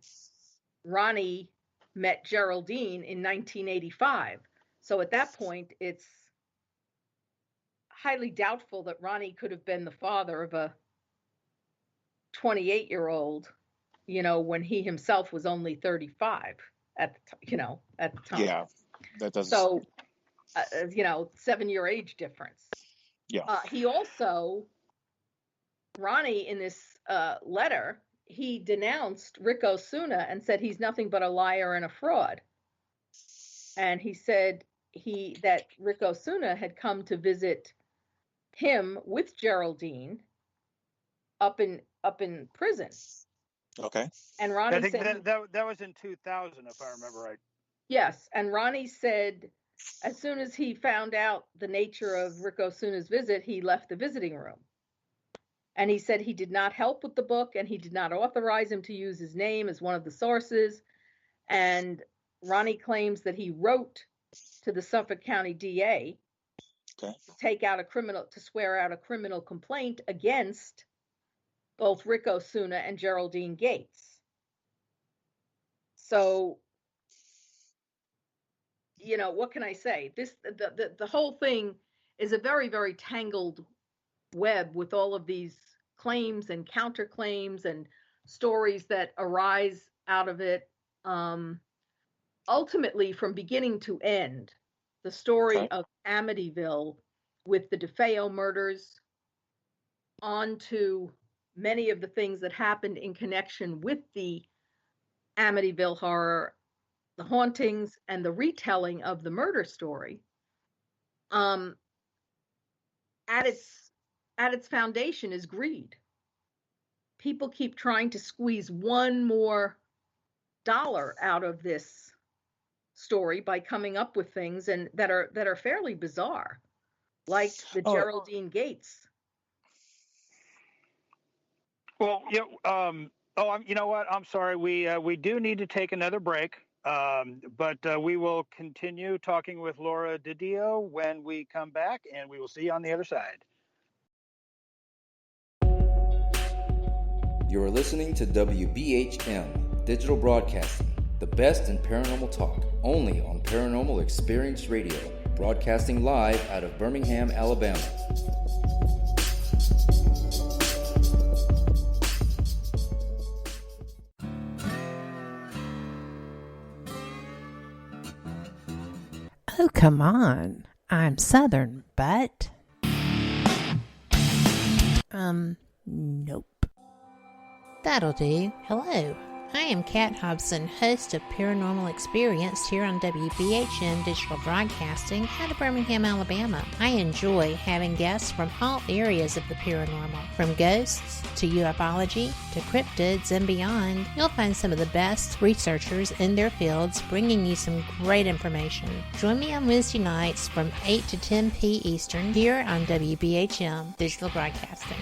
Ronnie met Geraldine in 1985. So at that point, it's highly doubtful that Ronnie could have been the father of a 28-year-old, when he himself was only 35 at the time. Yeah, that doesn't. So, 7-year age difference. Yeah. He also, Ronnie, in this letter, he denounced Rick Osuna and said he's nothing but a liar and a fraud. And he said that Rick Osuna had come to visit him with Geraldine up in prison. Okay. And Ronnie I think said that was in 2000, if I remember right. yes. And Ronnie said as soon as he found out the nature of Rick Osuna's visit, he left the visiting room. And he said he did not help with the book, and he did not authorize him to use his name as one of the sources. And Ronnie claims that he wrote to the Suffolk County DA to swear out a criminal complaint against both Rick Osuna and Geraldine Gates. So, what can I say? The whole thing is a very, very tangled web with all of these claims and counterclaims and stories that arise out of it. Ultimately, from beginning to end, the story of Amityville with the DeFeo murders onto many of the things that happened in connection with the Amityville horror, the hauntings, and the retelling of the murder story, at its foundation is greed. People keep trying to squeeze one more dollar out of this story by coming up with things that are fairly bizarre, like the Geraldine Gates. Well, yeah. You know what? I'm sorry. We do need to take another break. But we will continue talking with Laura Didio when we come back, and we will see you on the other side. You are listening to WBHM Digital Broadcasting, the best in paranormal talk, only on Paranormal Experience Radio, broadcasting live out of Birmingham, Alabama. Oh, come on. I'm Southern, but... nope. That'll do. Hello. I am Kat Hobson, host of Paranormal Experience here on WBHM Digital Broadcasting out of Birmingham, Alabama. I enjoy having guests from all areas of the paranormal, from ghosts to ufology to cryptids and beyond. You'll find some of the best researchers in their fields bringing you some great information. Join me on Wednesday nights from 8 to 10 p. Eastern here on WBHM Digital Broadcasting.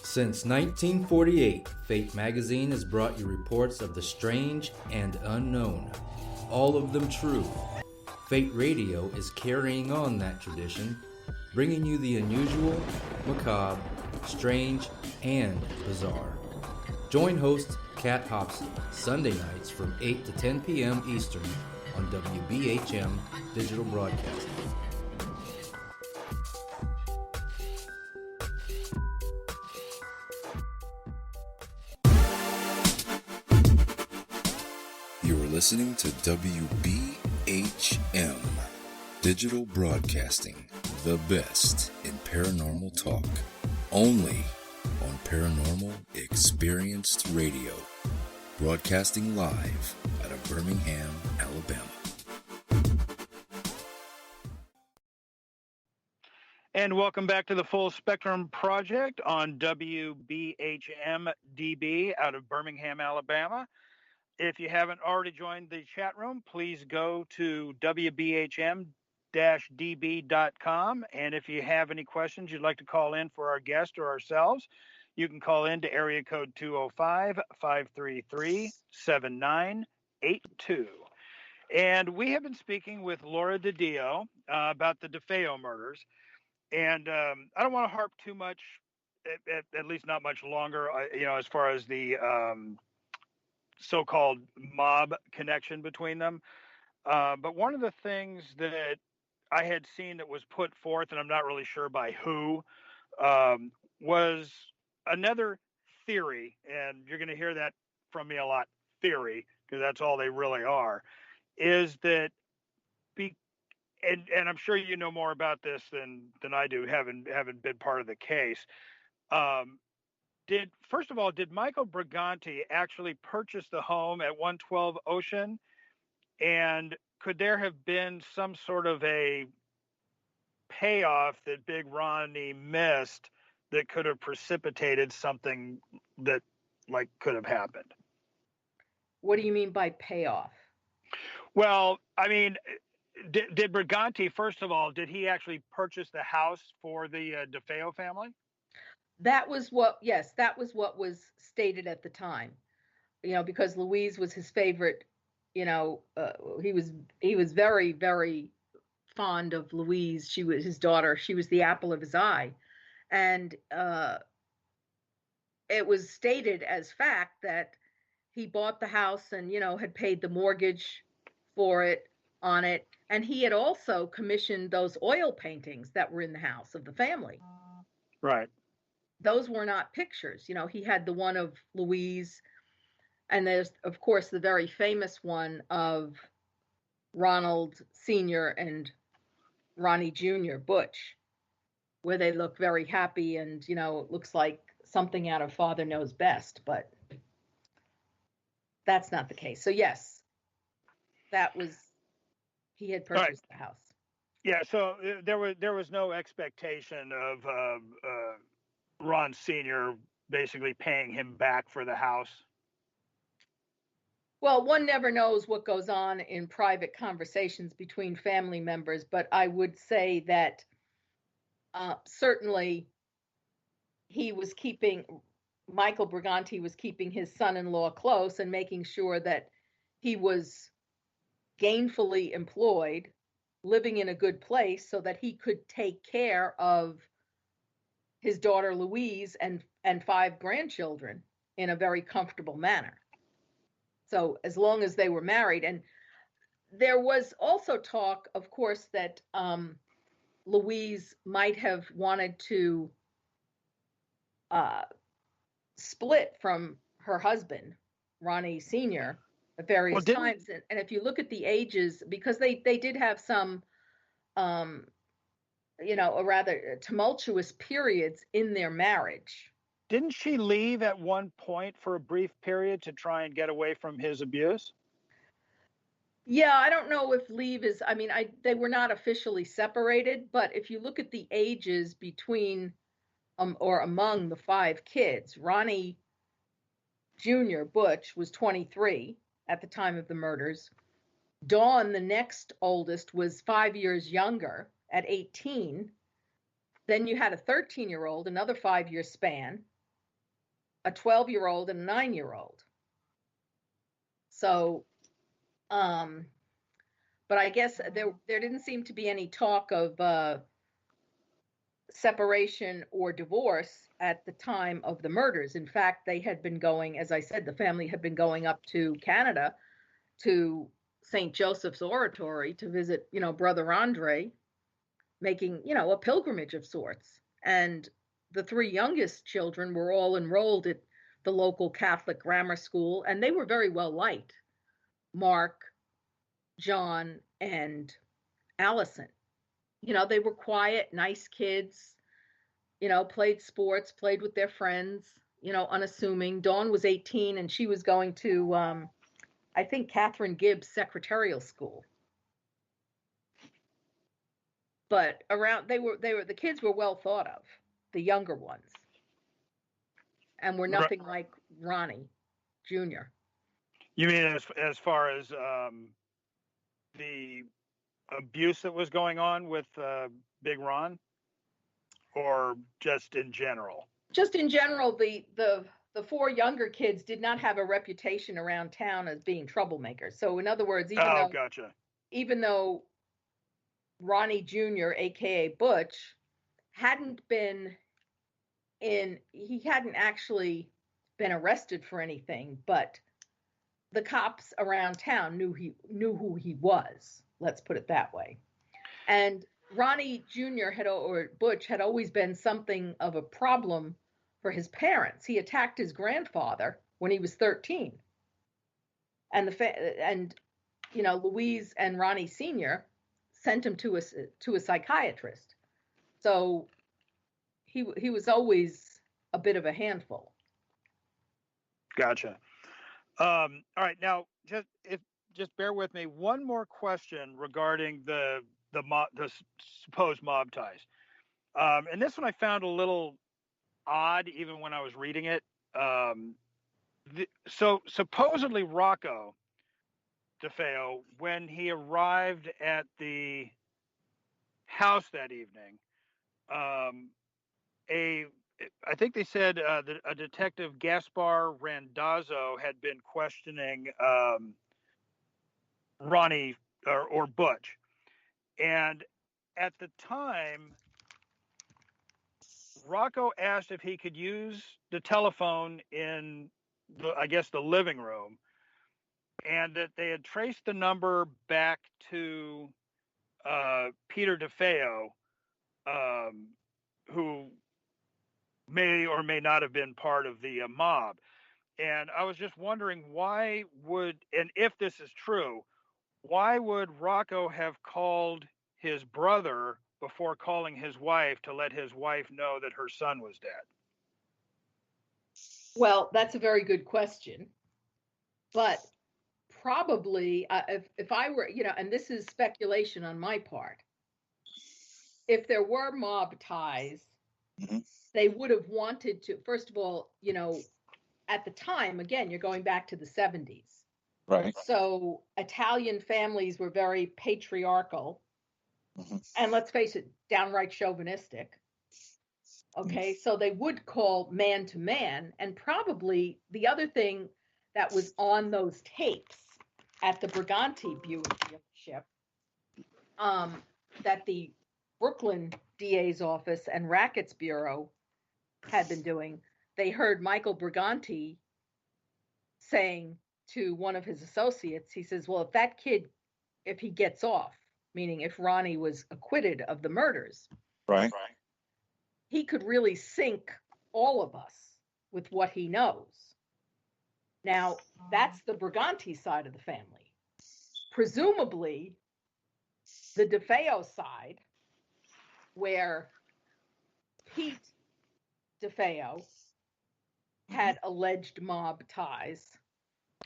Since 1948, Fate magazine has brought you reports of the strange and unknown. all of them true. Fate Radio is carrying on that tradition, bringing you the unusual, macabre, strange, and bizarre. Join host Kat Hobson Sunday nights from 8 to 10 p.m. Eastern on WBHM Digital Broadcasting. You're listening to WBHM Digital Broadcasting, the best in paranormal talk, only on Paranormal Experienced Radio, broadcasting live out of Birmingham, Alabama. And welcome back to the Full Spectrum Project on WBHM-DB out of Birmingham, Alabama. If you haven't already joined the chat room, please go to WBHM-DB.com. And if you have any questions you'd like to call in for our guest or ourselves, you can call in to area code 205-533-7982. And we have been speaking with Laura Didio about the DeFeo murders. And I don't want to harp too much, at least not much longer, as far as the so-called mob connection between them. But one of the things that I had seen that was put forth, and I'm not really sure by who, was another theory, and you're going to hear that from me a lot, theory, because that's all they really are, is that and I'm sure you know more about this than I do, having been part of the case. Did Michael Briganti actually purchase the home at 112 Ocean? And could there have been some sort of a payoff that Big Ronnie missed that could have precipitated something that could have happened? What do you mean by payoff? Well, I mean, did Briganti, first of all, did he actually purchase the house for the DeFeo family? That was what was stated at the time, because Louise was his favorite, he was very, very fond of Louise. She was his daughter. She was the apple of his eye. And it was stated as fact that he bought the house and, had paid the mortgage on it. And he had also commissioned those oil paintings that were in the house of the family. Right. Those were not pictures. He had the one of Louise, and there's, of course, the very famous one of Ronald Sr. and Ronnie Jr., Butch, where they look very happy and, it looks like something out of Father Knows Best, but that's not the case. So, yes, he had purchased the house. Yeah, so there was no expectation of Ron Sr. basically paying him back for the house. Well, one never knows what goes on in private conversations between family members, but I would say that certainly Michael Briganti was keeping his son-in-law close and making sure that he was gainfully employed, living in a good place so that he could take care of his daughter Louise and 5 grandchildren in a very comfortable manner. So as long as they were married. And there was also talk, of course, that Louise might have wanted to split from her husband, Ronnie Sr., at various times. And if you look at the ages, because they did have some a rather tumultuous periods in their marriage. Didn't she leave at one point for a brief period to try and get away from his abuse? Yeah, I don't know if leave is, they were not officially separated, but if you look at the ages between or among the 5 kids, Ronnie Jr., Butch, was 23 at the time of the murders. Dawn, the next oldest, was 5 years younger at 18. Then you had a 13-year-old, another 5-year span, a 12-year-old and a 9-year-old. So But I guess there didn't seem to be any talk of separation or divorce at the time of the murders. In fact, they had been going, as I said, the family had been going up to Canada to St. Joseph's Oratory to visit, Brother Andre, making, a pilgrimage of sorts. And the three youngest children were all enrolled at the local Catholic grammar school, and they were very well liked. Mark, John, and Allison. They were quiet, nice kids, played sports, played with their friends, unassuming. Dawn was 18 and she was going to, I think, Catherine Gibbs Secretarial School. But the kids were well thought of, the younger ones, and were nothing like Ronnie Jr. You mean as far as the abuse that was going on with Big Ron, or just in general? Just in general, the four younger kids did not have a reputation around town as being troublemakers. So in other words, even though Ronnie Jr., aka Butch, hadn't actually been arrested for anything, but the cops around town knew who he was. Let's put it that way. And Ronnie Jr. or Butch had always been something of a problem for his parents. He attacked his grandfather when he was 13, and Louise and Ronnie Sr. sent him to a psychiatrist. So he was always a bit of a handful. Gotcha. All right, now just bear with me. One more question regarding the supposed mob ties, and this one I found a little odd even when I was reading it. So supposedly Rocco DeFeo, when he arrived at the house that evening, I think they said a detective, Gaspar Randazzo, had been questioning Ronnie or Butch. And at the time, Rocco asked if he could use the telephone in the living room, and that they had traced the number back to Peter DeFeo, who may or may not have been part of the mob. And I was just wondering and if this is true, why would Rocco have called his brother before calling his wife to let his wife know that her son was dead? Well, that's a very good question. But probably, if I were, and this is speculation on my part, if there were mob ties, mm-hmm. they would have wanted to, first of all, at the time, again, you're going back to the 70s. Right. So Italian families were very patriarchal, mm-hmm. and let's face it, downright chauvinistic. Okay, mm-hmm. So they would call man to man, and probably the other thing that was on those tapes at the Briganti dealership, that the Brooklyn DA's office and Rackets Bureau had been doing, they heard Michael Briganti saying to one of his associates, he says, well, if he gets off, meaning if Ronnie was acquitted of the murders, right, he could really sink all of us with what he knows. Now, that's the Briganti side of the family. Presumably, the DeFeo side, where Pete DeFeo had alleged mob ties,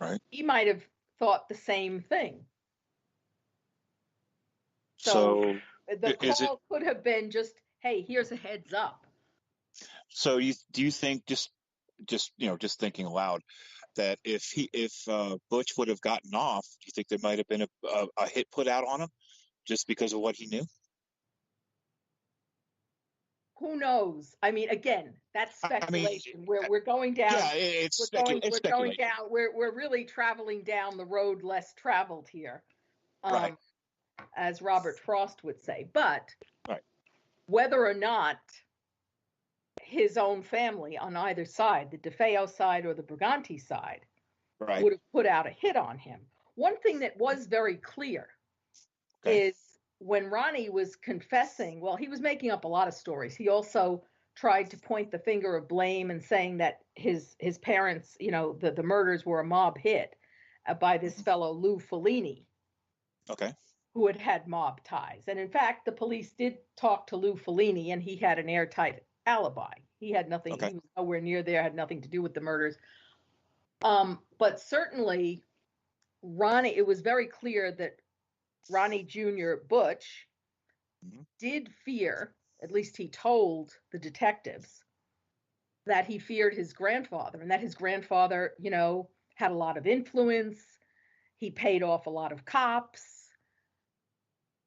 right, he might have thought the same thing. So the call could have been just, hey, here's a heads up. So do you think, just thinking aloud, that if Butch would have gotten off, do you think there might have been a hit put out on him just because of what he knew? Who knows? I mean, again, that's speculation. We're going down. Yeah, it's speculation. Going down. We're really traveling down the road less traveled here. Right. as Robert Frost would say. But Right. whether or not his own family on either side, the DeFeo side or the Briganti side, Right. would have put out a hit on him. One thing that was very clear is when Ronnie was confessing, well, he was making up a lot of stories. He also tried to point the finger of blame and saying that his parents, the murders were a mob hit by this fellow Lou Fellini, Okay. who had mob ties. And in fact, the police did talk to Lou Fellini, and he had an airtight alibi. He had nothing, Okay. he was nowhere near there, had nothing to do with the murders. But certainly, it was very clear that Ronnie Jr. Butch did fear, at least he told the detectives, that he feared his grandfather, and that his grandfather, had a lot of influence. He paid off a lot of cops.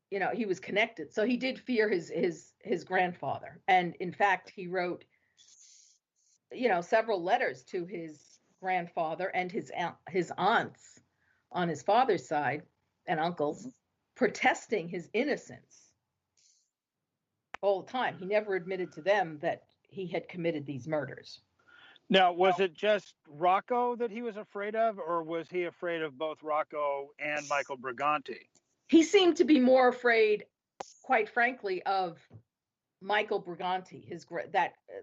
He was connected. So he did fear his grandfather. And in fact, he wrote, several letters to his grandfather and his aunts on his father's side and uncles, protesting his innocence all the time. He never admitted to them that he had committed these murders. Now, was it just Rocco that he was afraid of, or was he afraid of both Rocco and Michael Briganti? He seemed to be more afraid, quite frankly, of Michael Briganti,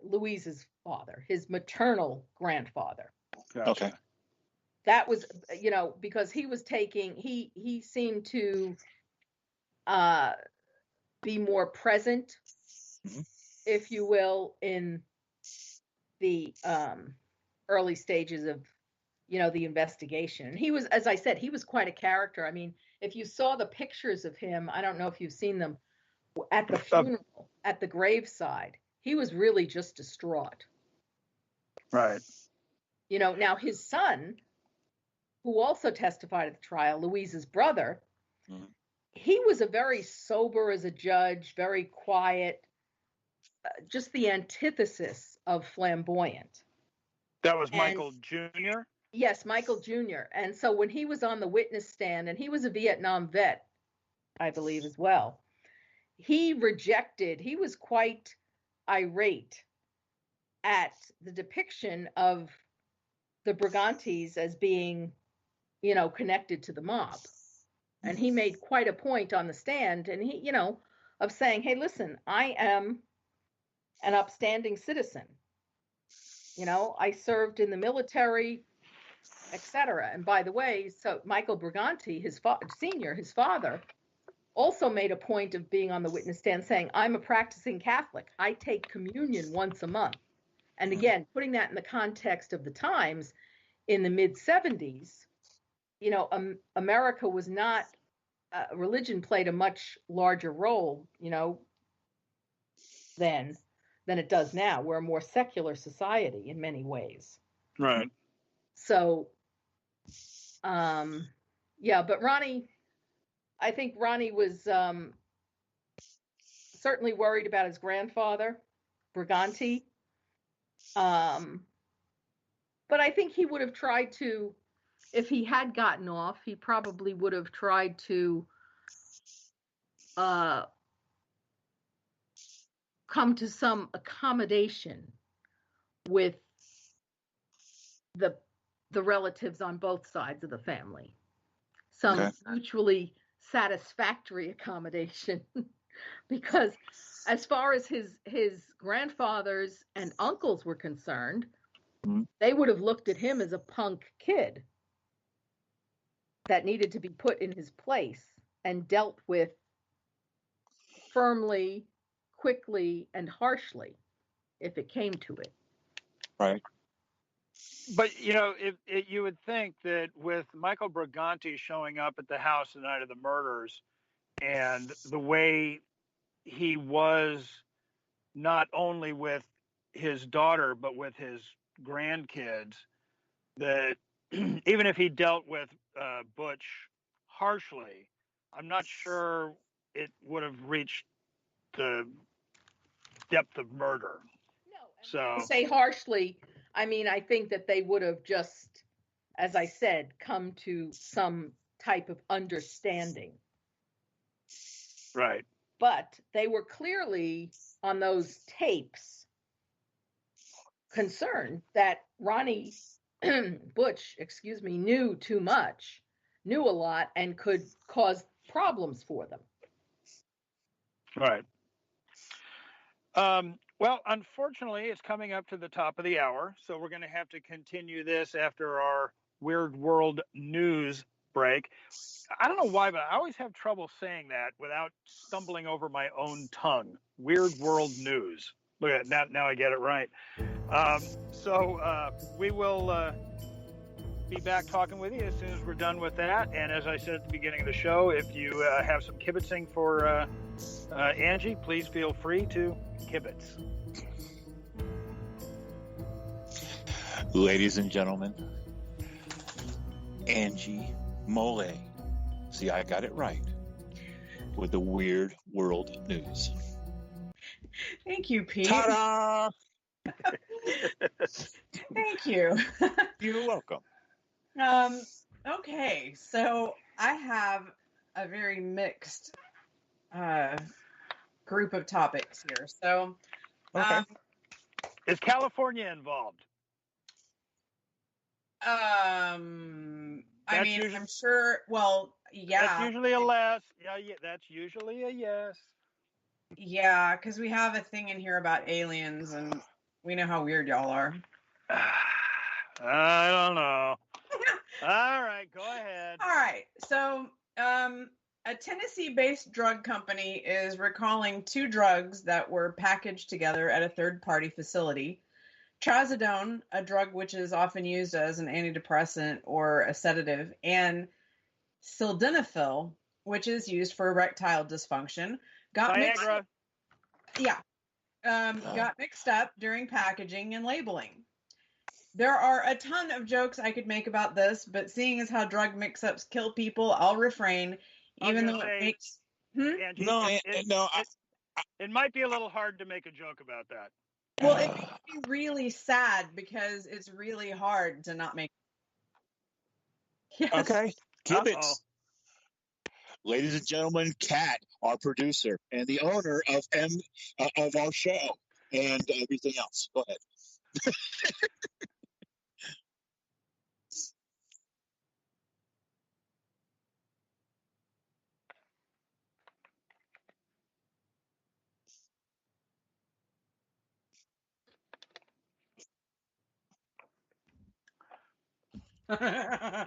Louise's father, his maternal grandfather. Gotcha. Okay. That was, because he was he seemed to be more present, if you will, in the early stages of, the investigation. And he was, as I said, he was quite a character. I mean, if you saw the pictures of him, I don't know if you've seen them at the funeral, at the graveside, he was really just distraught. Right. Now his son, who also testified at the trial, Louise's brother, he was a very sober as a judge, very quiet, just the antithesis of flamboyant. That was Michael Jr.? Yes, Michael Jr. And so when he was on the witness stand, and he was a Vietnam vet, I believe, as well, he was quite irate at the depiction of the Brigantis as being, connected to the mob. And he made quite a point on the stand, and he, of saying, hey, listen, I am an upstanding citizen. I served in the military, etc. And by the way, so Michael Briganti, his father, also made a point of being on the witness stand saying, I'm a practicing Catholic. I take communion once a month. And again, putting that in the context of the times, in the mid-70s, America was not, religion played a much larger role, than it does now. We're a more secular society in many ways. Right. So, but I think Ronnie was certainly worried about his grandfather, Briganti. But I think he would have tried to, if he had gotten off, he probably would have tried to come to some accommodation with the relatives on both sides of the family. Some mutually satisfactory accommodation. Because as far as his grandfathers and uncles were concerned, they would have looked at him as a punk kid that needed to be put in his place and dealt with firmly, quickly, and harshly if it came to it. Right. But, you would think that with Michael Briganti showing up at the house the night of the murders and the way he was not only with his daughter, but with his grandkids, that even if he dealt with Butch harshly, I'm not sure it would have reached the depth of murder. No, say harshly, I mean, I think that they would have just, as I said, come to some type of understanding. Right. But they were clearly on those tapes concerned that Ronnie Butch, knew too much, knew a lot, and could cause problems for them. Right. Well, unfortunately, it's coming up to the top of the hour, so we're going to have to continue this after our Weird World News break. I don't know why, but I always have trouble saying that without stumbling over my own tongue. Weird World News. Look at that. Now I get it right. So we will be back talking with you as soon as we're done with that. And as I said at the beginning of the show, if you have some kibitzing for Angie, please feel free to kibitz. Ladies and gentlemen, Angie Mole. See, I got it right with the Weird World News. Thank you, Pete. Ta-da! Thank you. You're welcome. Okay, so I have a very mixed group of topics here. So, Okay. Is California involved? I mean, usually, I'm sure. Well, yeah. That's usually a yes. Yeah, that's usually a yes. Yeah, because we have a thing in here about aliens, and we know how weird y'all are. I don't know. All right, go ahead. All right. So, a Tennessee-based drug company is recalling 2 drugs that were packaged together at a third-party facility. Trazodone, a drug which is often used as an antidepressant or a sedative, and sildenafil, which is used for erectile dysfunction, got mixed up during packaging and labeling. There are a ton of jokes I could make about this, but seeing as how drug mix-ups kill people, I'll refrain, even though it makes... Angie, it might be a little hard to make a joke about that. Well, it makes me really sad because it's really hard to not make... Yes. Okay. Kibitz. Ladies and gentlemen, Kat, our producer and the owner of our show and everything else. Go ahead.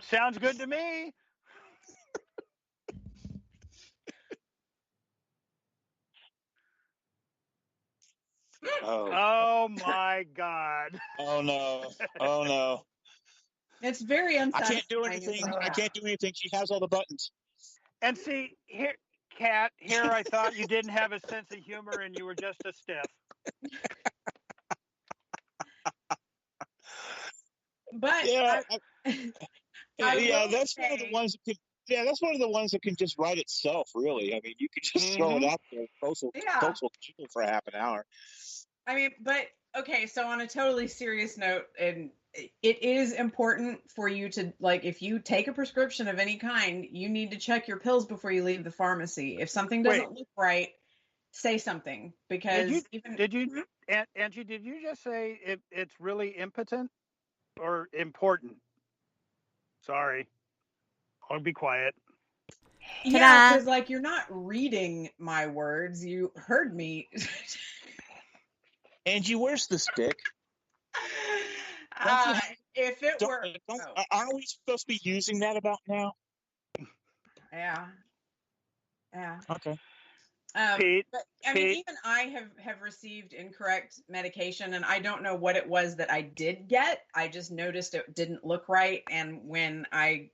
Sounds good to me. Oh my God. Oh no. Oh no. It's very unsatisfying. I can't do anything. She has all the buttons. And see, here, Kat, I thought you didn't have a sense of humor and you were just a stiff. But that's one of the ones that can. Yeah, that's one of the ones that can just write itself. Really, I mean, you could just throw it out there. Folks will chill for half an hour. I mean, but okay. So on a totally serious note, and it is important for you to, like, if you take a prescription of any kind, you need to check your pills before you leave the pharmacy. If something doesn't look right, say something, because Angie, did you just say it's really impotent or important? Sorry. I'll be quiet. Yeah, because like you're not reading my words. You heard me. Angie, where's the stick? If it were, aren't we supposed to be using that about now? Yeah. Okay. Pete, but I mean, even I have received incorrect medication, and I don't know what it was that I did get. I just noticed it didn't look right, and when I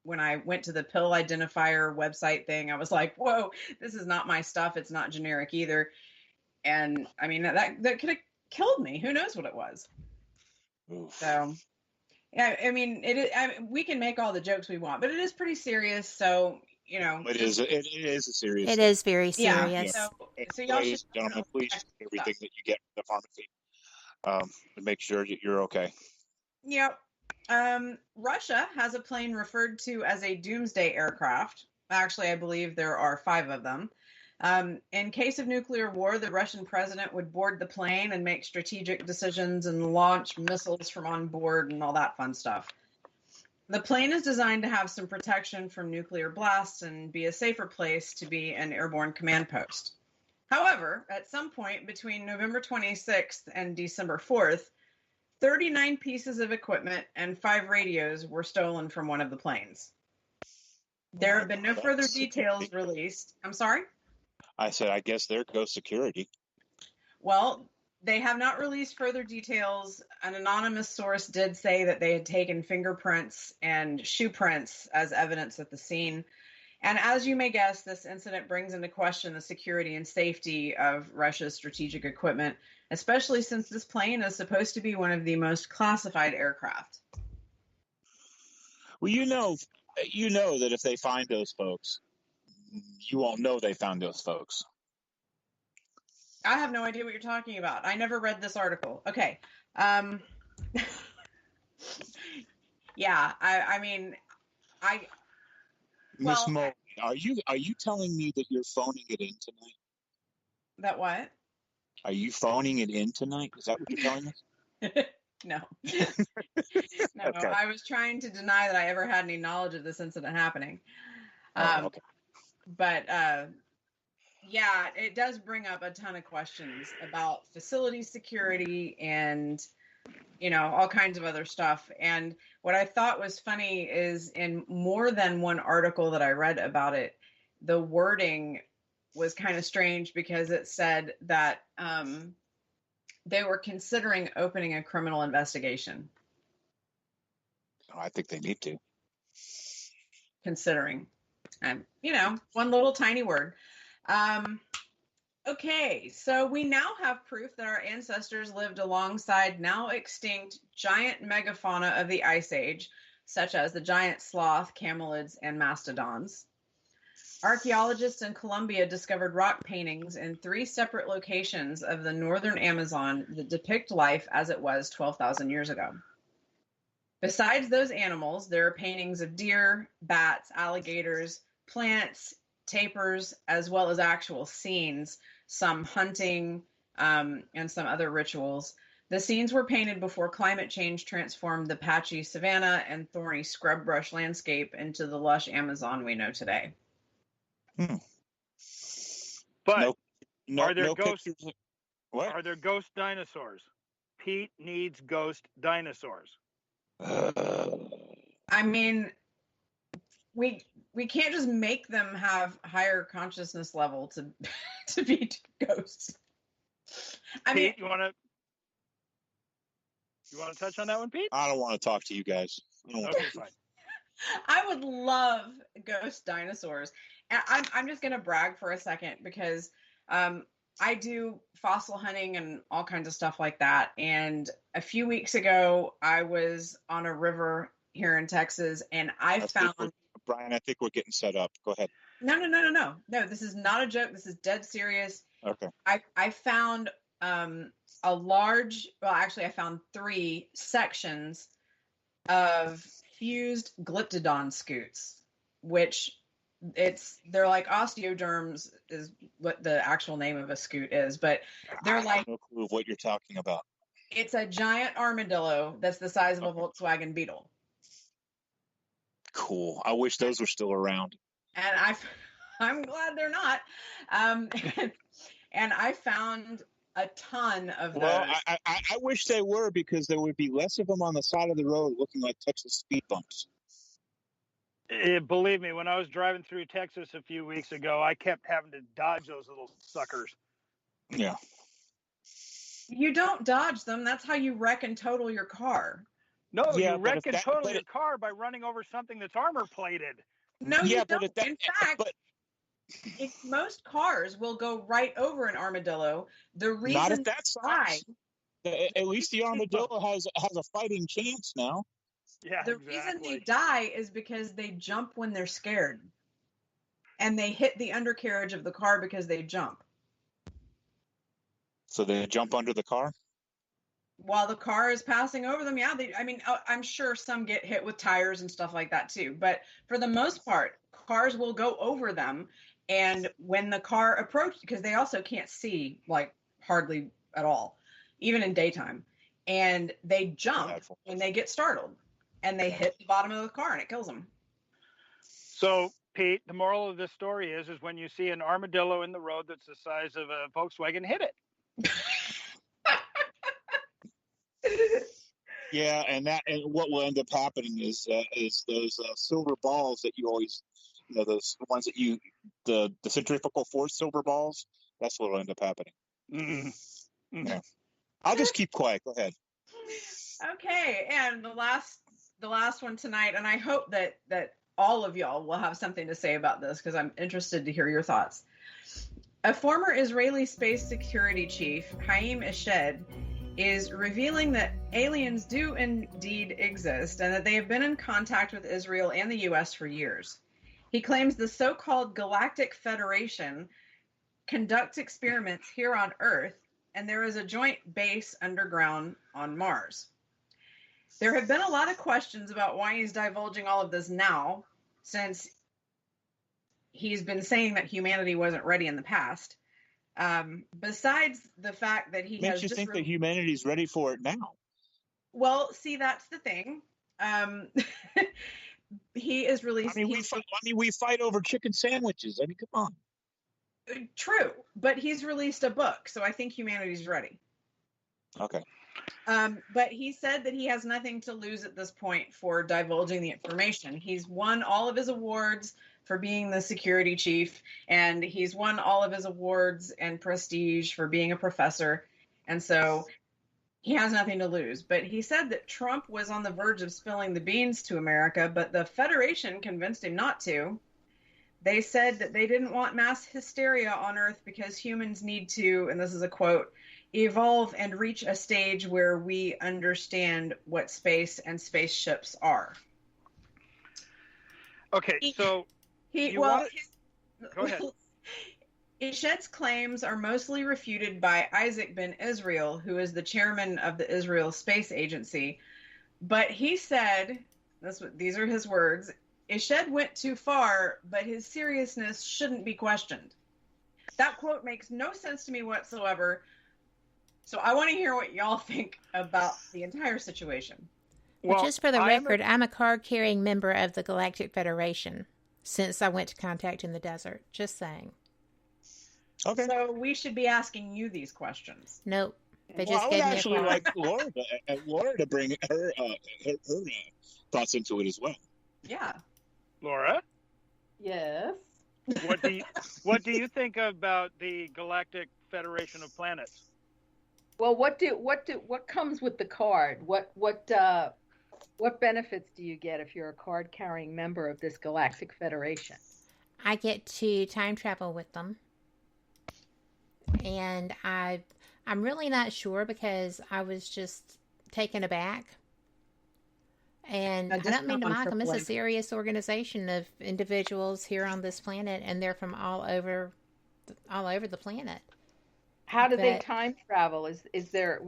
went to the pill identifier website thing, I was like, "Whoa, this is not my stuff. It's not generic either." And I mean, that could have killed me. Who knows what it was? Oof. So, yeah, I mean, we can make all the jokes we want, but it is pretty serious. So, you know, it is a serious. It is very serious. Yeah. So y'all should, gentlemen, please check everything that you get from the pharmacy to make sure that you're okay. Yep. Russia has a plane referred to as a doomsday aircraft. Actually, I believe there are 5 of them In case of nuclear war, the Russian president would board the plane and make strategic decisions and launch missiles from on board and all that fun stuff. The plane is designed to have some protection from nuclear blasts and be a safer place to be an airborne command post. However, at some point between November 26th and December 4th, 39 pieces of equipment and 5 radios were stolen from one of the planes. There have been no further details released. I'm sorry? I said, I guess there goes security. Well, they have not released further details. An anonymous source did say that they had taken fingerprints and shoe prints as evidence at the scene. And as you may guess, this incident brings into question the security and safety of Russia's strategic equipment, especially since this plane is supposed to be one of the most classified aircraft. Well, you know that if they find those folks, you won't know they found those folks. I have no idea what you're talking about. I never read this article. Okay. Yeah, I mean, Miss Mo, are you telling me that you're phoning it in tonight? That what? Are you phoning it in tonight? Is that what you're telling us? No. No, Okay. I was trying to deny that I ever had any knowledge of this incident happening. Okay. But yeah, it does bring up a ton of questions about facility security and, you know, all kinds of other stuff. And what I thought was funny is in more than one article that I read about it, the wording was kind of strange because it said that they were considering opening a criminal investigation. I think they need to. Considering. You know, one little tiny word. Okay, so we now have proof that our ancestors lived alongside now extinct giant megafauna of the Ice Age, such as the giant sloth, camelids, and mastodons. Archaeologists in Colombia discovered rock paintings in 3 separate locations of the northern Amazon that depict life as it was 12,000 years ago. Besides those animals, there are paintings of deer, bats, alligators, plants, tapirs, as well as actual scenes, some hunting, and some other rituals. The scenes were painted before climate change transformed the patchy savanna and thorny scrub brush landscape into the lush Amazon we know today. But no, are there no ghost? pictures. What? Are there ghost dinosaurs? Pete needs ghost dinosaurs. I mean, we can't just make them have higher consciousness level to be ghosts. I mean, Pete, you want to touch on that one, Pete? I don't want to talk to you guys. Okay, fine. I would love ghost dinosaurs. And I'm just going to brag for a second because I do fossil hunting and all kinds of stuff like that. And a few weeks ago, I was on a river here in Texas, and I found... Brian, I think we're getting set up. Go ahead. No, this is not a joke. This is dead serious. Okay. I found a large... Well, actually, I found 3 sections of fused glyptodon scutes, which... they're like osteoderms is what the actual name of a scoot is, but they're like... I have no clue of what you're talking about. It's a giant armadillo that's the size of a Volkswagen Beetle. Cool. I wish those were still around. And I'm glad they're not. And I found a ton of those. Well, I wish they were, because there would be less of them on the side of the road looking like Texas speed bumps. Believe me, when I was driving through Texas a few weeks ago, I kept having to dodge those little suckers. Yeah. You don't dodge them. That's how you wreck and total your car. No, you wreck and total your car by running over something that's armor plated. No, you don't. In fact, if most cars will go right over an armadillo, the reason not at that size. At least the armadillo has a fighting chance now. Yeah, the reason they die is because they jump when they're scared. And they hit the undercarriage of the car because they jump. So they jump under the car? While the car is passing over them, yeah. I'm sure some get hit with tires and stuff like that too. But for the most part, cars will go over them. And when the car approached, because they also can't see like hardly at all, even in daytime, and they jump and they get startled and they hit the bottom of the car and it kills them. So, Pete, the moral of this story is when you see an armadillo in the road that's the size of a Volkswagen, hit it. Yeah, and what will end up happening is those silver balls that you always, those ones that the centrifugal force silver balls. That's what will end up happening. Mm-hmm. Yeah. I'll just keep quiet. Go ahead. Okay, and the last one tonight, and I hope that all of y'all will have something to say about this because I'm interested to hear your thoughts. A former Israeli space security chief, Haim Eshed, is revealing that aliens do indeed exist and that they have been in contact with Israel and the U.S. for years. He claims the so-called Galactic Federation conducts experiments here on Earth, and there is a joint base underground on Mars. There have been a lot of questions about why he's divulging all of this now, since he's been saying that humanity wasn't ready in the past. Besides the fact that he makes you think that humanity's ready for it now. Well, see, that's the thing. He is releasing. We fight over chicken sandwiches. I mean, come on. True, but he's released a book, so I think humanity's ready. Okay. But he said that he has nothing to lose at this point for divulging the information. He's won all of his awards for being the security chief, and he's won all of his awards and prestige for being a professor, and so he has nothing to lose. But he said that Trump was on the verge of spilling the beans to America, but the Federation convinced him not to. They said that they didn't want mass hysteria on Earth because humans need to, and this is a quote, evolve and reach a stage where we understand what space and spaceships are. Okay, so go ahead. Eshed's claims are mostly refuted by Isaac Ben Israel, who is the chairman of the Israel Space Agency. But he said, these are his words, Eshed went too far, but his seriousness shouldn't be questioned. That quote makes no sense to me whatsoever. So I want to hear what y'all think about the entire situation. Well, just for the record, I'm a card-carrying member of the Galactic Federation since I went to contact in the desert. Just saying. Okay. So we should be asking you these questions. Nope. They well, just I would gave me actually a call. like Laura to bring her thoughts into it as well. Yeah. Laura? Yes. What do you think about the Galactic Federation of Planets? Well, what comes with the card? What benefits do you get if you're a card-carrying member of this Galactic Federation? I get to time travel with them. And I'm really not sure because I was just taken aback. And I don't mean to mock them. It's a serious organization of individuals here on this planet, and they're from all over the planet. How do they time travel? Is there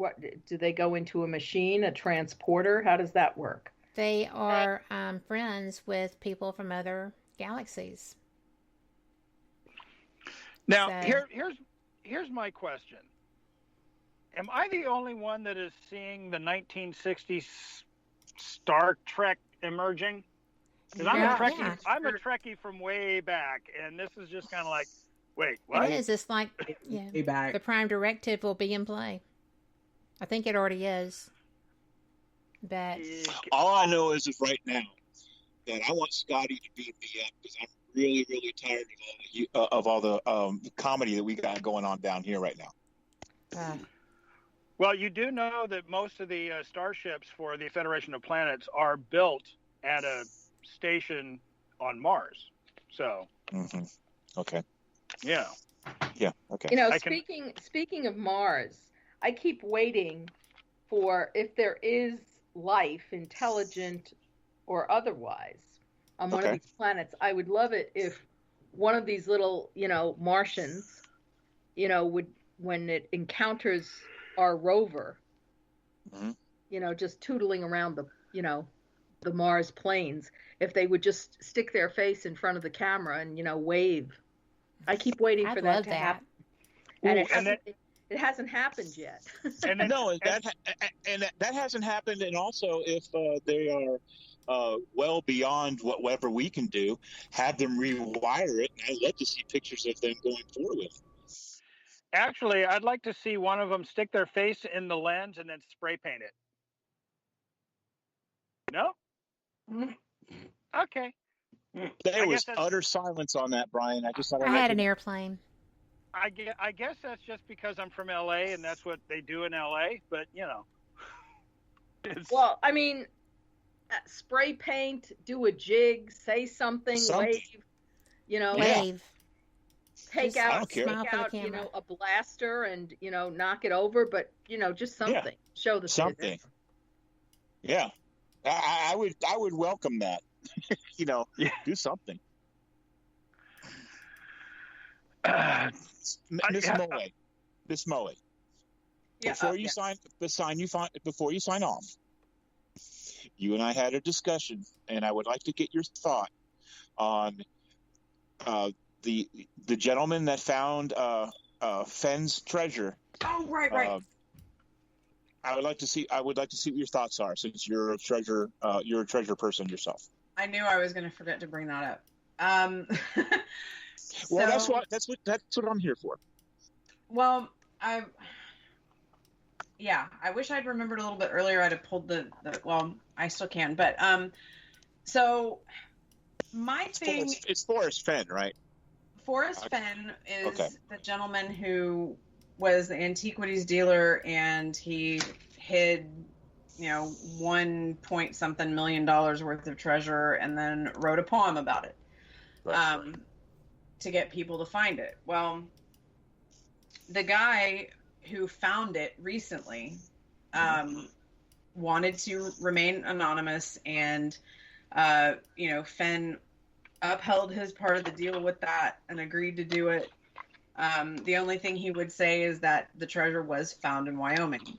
do they go into a machine, a transporter? How does that work? They are friends with people from other galaxies. Now, here's my question. Am I the only one that is seeing the 1960s Star Trek emerging? Because I'm a Trekkie from way back, and this is just kind of like, wait, what? It is. It's like, the Prime Directive will be in play. I think it already is. But all I know is right now that I want Scotty to beat me up because I'm really, really tired of all the comedy that we got going on down here right now. Well, you do know that most of the starships for the Federation of Planets are built at a station on Mars. So, okay. Yeah. Yeah. Okay. You know, speaking of Mars, I keep waiting for if there is life, intelligent or otherwise, on one of these planets. I would love it if one of these little, Martians, would, when it encounters our rover, just tootling around the Mars plains, if they would just stick their face in front of the camera and, wave I keep waiting I'd for that love to that. happen. And Ooh, it hasn't, it hasn't happened yet. And then, No, that hasn't happened. And also, if they are well beyond whatever we can do, have them rewire it. And I'd love to see pictures of them going forward with it. actually, I'd like to see one of them stick their face in the lens and then spray paint it. No? Okay. There I was guess that's- utter silence on that, Brian. I just thought I had an airplane. I guess that's just because I'm from LA and that's what they do in LA, but you know. Well, I mean, spray paint, do a jig, say something, wave, you know, Wave. take Just out, smile for the you camera. know, a blaster and, you know, knock it over, but, you know, just something. Show the something. citizens. Yeah, I would welcome that. You know, do something. Miss Moe. Yeah, Before you sign off, you and I had a discussion, and I would like to get your thought on the gentleman that found Fenn's treasure. Oh, right. I would like to see what your thoughts are, since you're a treasure person yourself. I knew I was going to forget to bring that up. Well, that's what I'm here for. Well, I wish I'd remembered a little bit earlier. I'd have pulled well, I still can, but so my thing. It's Forrest Fenn, right? Forrest Fenn is the gentleman who was the antiquities dealer, and he hid, you know, $1 million worth of treasure, and then wrote a poem about it, to get people to find it. Well, the guy who found it recently wanted to remain anonymous, and you know, Fenn upheld his part of the deal with that and agreed to do it. The only thing he would say is that the treasure was found in Wyoming.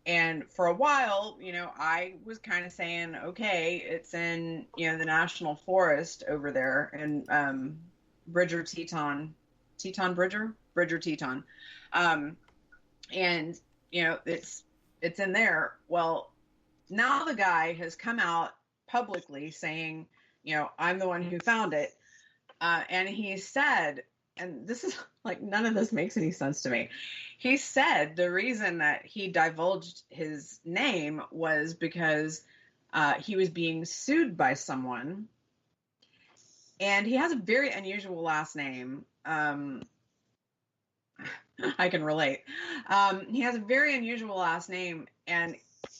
And for a while, you know, I was kind of saying, okay, it's in, you know, the national forest over there in Bridger Teton. And, you know, it's in there. Well, now the guy has come out publicly saying, you know, I'm the one who found it. And he said, and this is like, none of this makes any sense to me. He said the reason that he divulged his name was because he was being sued by someone. And he has a very unusual last name. I can relate. He has a very unusual last name, and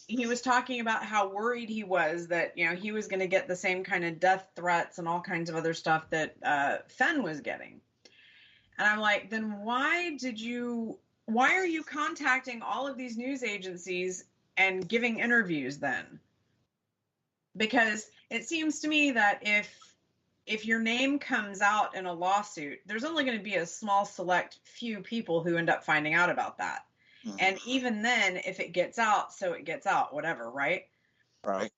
he was talking about how worried he was that, you know, he was going to get the same kind of death threats and all kinds of other stuff that Fenn was getting. And I'm like, then why are you contacting all of these news agencies and giving interviews then? Because it seems to me that if your name comes out in a lawsuit, there's only going to be a small select few people who end up finding out about that. Mm-hmm. And even then, if it gets out, so it gets out, whatever, right? Right.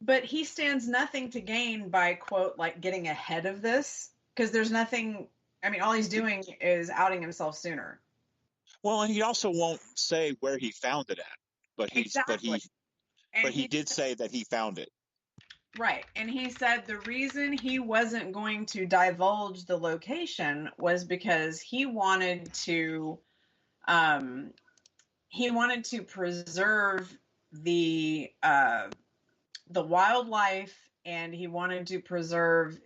But he stands nothing to gain by, quote, like getting ahead of this, because there's nothing, I mean, all he's doing is outing himself sooner. Well, and he also won't say where he found it at, but he did say that he found it. Right. And he said the reason he wasn't going to divulge the location was because he wanted to preserve the wildlife, and he wanted to preserve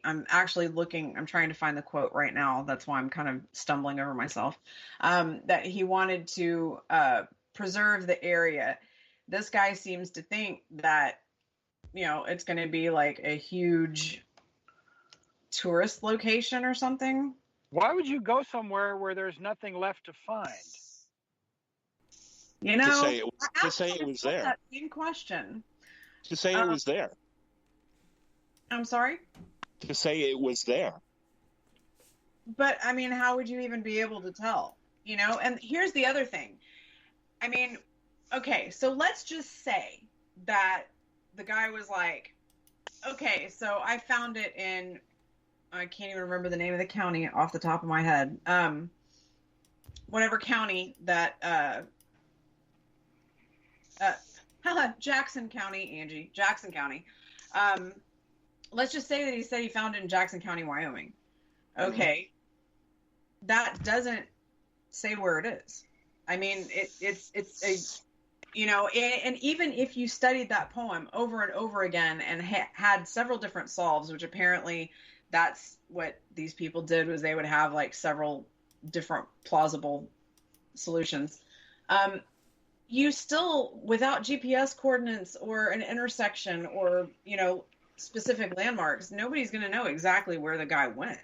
I'm trying to find the quote right now. That's why I'm kind of stumbling over myself. That he wanted to preserve the area. This guy seems to think that, you know, it's going to be like a huge tourist location or something. Why would you go somewhere where there's nothing left to find? You know, to say it was there. That same question. To say it was there. I'm sorry? To say it was there. But, I mean, how would you even be able to tell? You know, and here's the other thing. I mean, okay, so let's just say that the guy was like, okay, so I found it in I can't even remember the name of the county off the top of my head. Whatever county that Jackson County, Angie, Jackson County. Let's just say that he said he found it in Jackson County, Wyoming. Okay. That doesn't say where it is. I mean, it's a, you know, and even if you studied that poem over and over again and had several different solves, which apparently that's what these people did, was they would have like several different plausible solutions. You still, without GPS coordinates or an intersection or, you know, specific landmarks, nobody's going to know exactly where the guy went.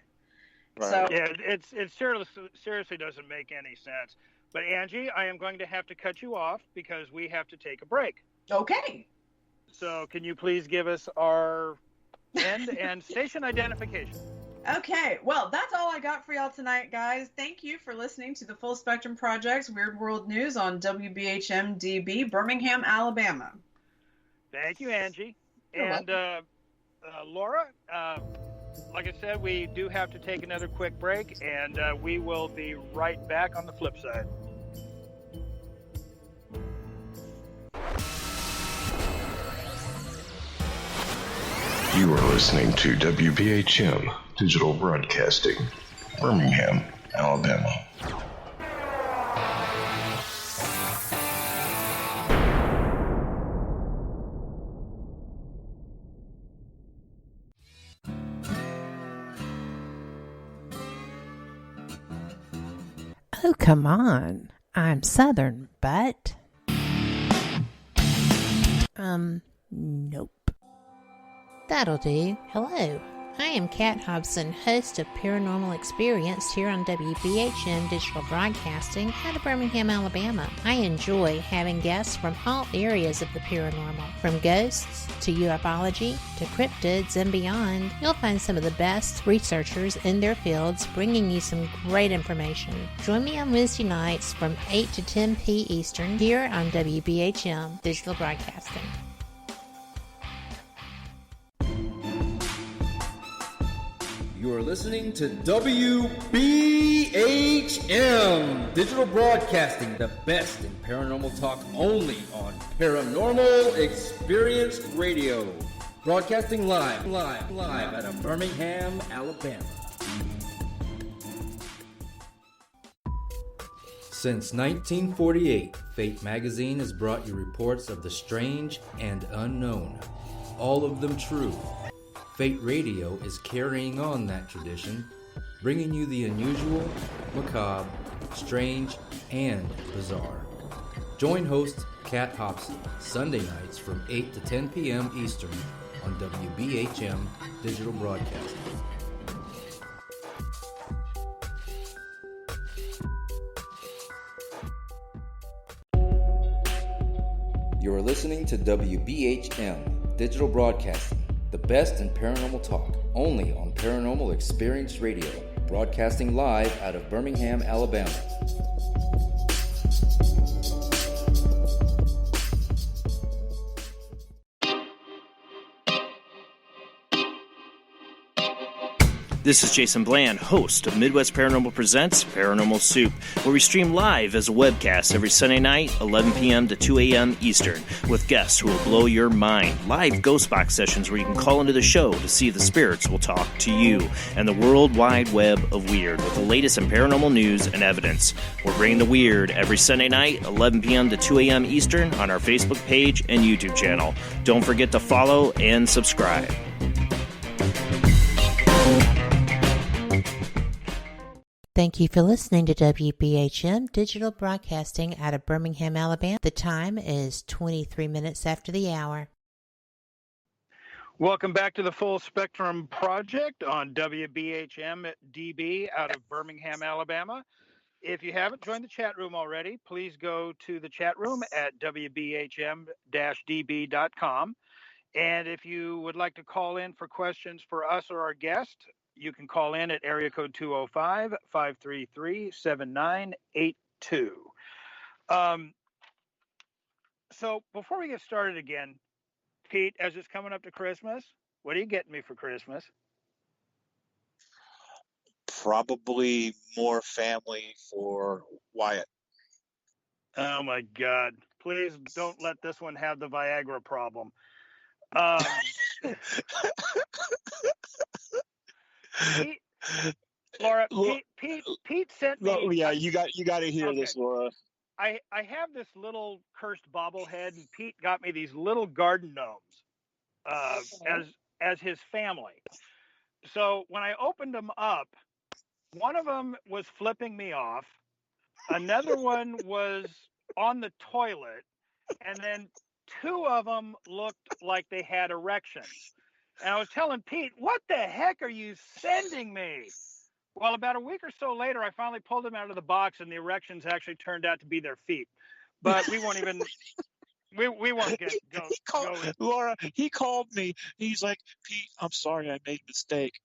Right. So yeah, it seriously doesn't make any sense. But Angie, I am going to have to cut you off because we have to take a break. Okay. So can you please give us our end and station identification? Okay, well, that's all I got for y'all tonight, guys. Thank you for listening to the Full Spectrum Project's Weird World News on WBHM-DB, Birmingham, Alabama. Thank you, Angie. You're and Laura, like I said, we do have to take another quick break, and we will be right back on the flip side. You are listening to WBHM Digital Broadcasting, Birmingham, Alabama. Oh, come on. I'm Southern, but... nope. That'll do. Hello. I am Kat Hobson, host of Paranormal Experience here on WBHM Digital Broadcasting out of Birmingham, Alabama. I enjoy having guests from all areas of the paranormal, from ghosts to ufology to cryptids and beyond. You'll find some of the best researchers in their fields bringing you some great information. Join me on Wednesday nights from 8 to 10 p. Eastern here on WBHM Digital Broadcasting. You are listening to WBHM Digital Broadcasting, the best in paranormal talk only on Paranormal Experience Radio. Broadcasting live out of Birmingham, Alabama. Since 1948, Fate Magazine has brought you reports of the strange and unknown, all of them true. Fate Radio is carrying on that tradition, bringing you the unusual, macabre, strange, and bizarre. Join host Kat Hobson Sunday nights from 8 to 10 p.m. Eastern on WBHM Digital Broadcasting. You are listening to WBHM Digital Broadcasting, the best in paranormal talk, only on Paranormal Experience Radio, broadcasting live out of Birmingham, Alabama. This is Jason Bland, host of Midwest Paranormal Presents Paranormal Soup, where we stream live as a webcast every Sunday night, 11 p.m. to 2 a.m. Eastern, with guests who will blow your mind. Live ghost box sessions where you can call into the show to see if the spirits will talk to you, and the world wide web of weird with the latest in paranormal news and evidence. We're bringing the weird every Sunday night, 11 p.m. to 2 a.m. Eastern on our Facebook page and YouTube channel. Don't forget to follow and subscribe. Thank you for listening to WBHM Digital Broadcasting out of Birmingham, Alabama. The time is 23 minutes after the hour. Welcome back to the Full Spectrum Project on WBHM-DB out of Birmingham, Alabama. If you haven't joined the chat room already, please go to the chat room at WBHM-DB.com. And if you would like to call in for questions for us or our guest, you can call in at area code 205-533-7982. So before we get started again, Pete, as it's coming up to Christmas, what are you getting me for Christmas? Probably more family for Wyatt. Oh my God! Please don't let this one have the Viagra problem. Pete, Laura, Pete sent me. Yeah, you got to hear Okay. this, Laura. I have this little cursed bobblehead, and Pete got me these little garden gnomes as his family. So when I opened them up, one of them was flipping me off, another one was on the toilet, and then two of them looked like they had erections. And I was telling Pete, what the heck are you sending me? Well, about a week or so later, I finally pulled them out of the box, and the erections actually turned out to be their feet. But we won't even we won't get going. Laura, he called me. He's like, Pete, I'm sorry, I made a mistake.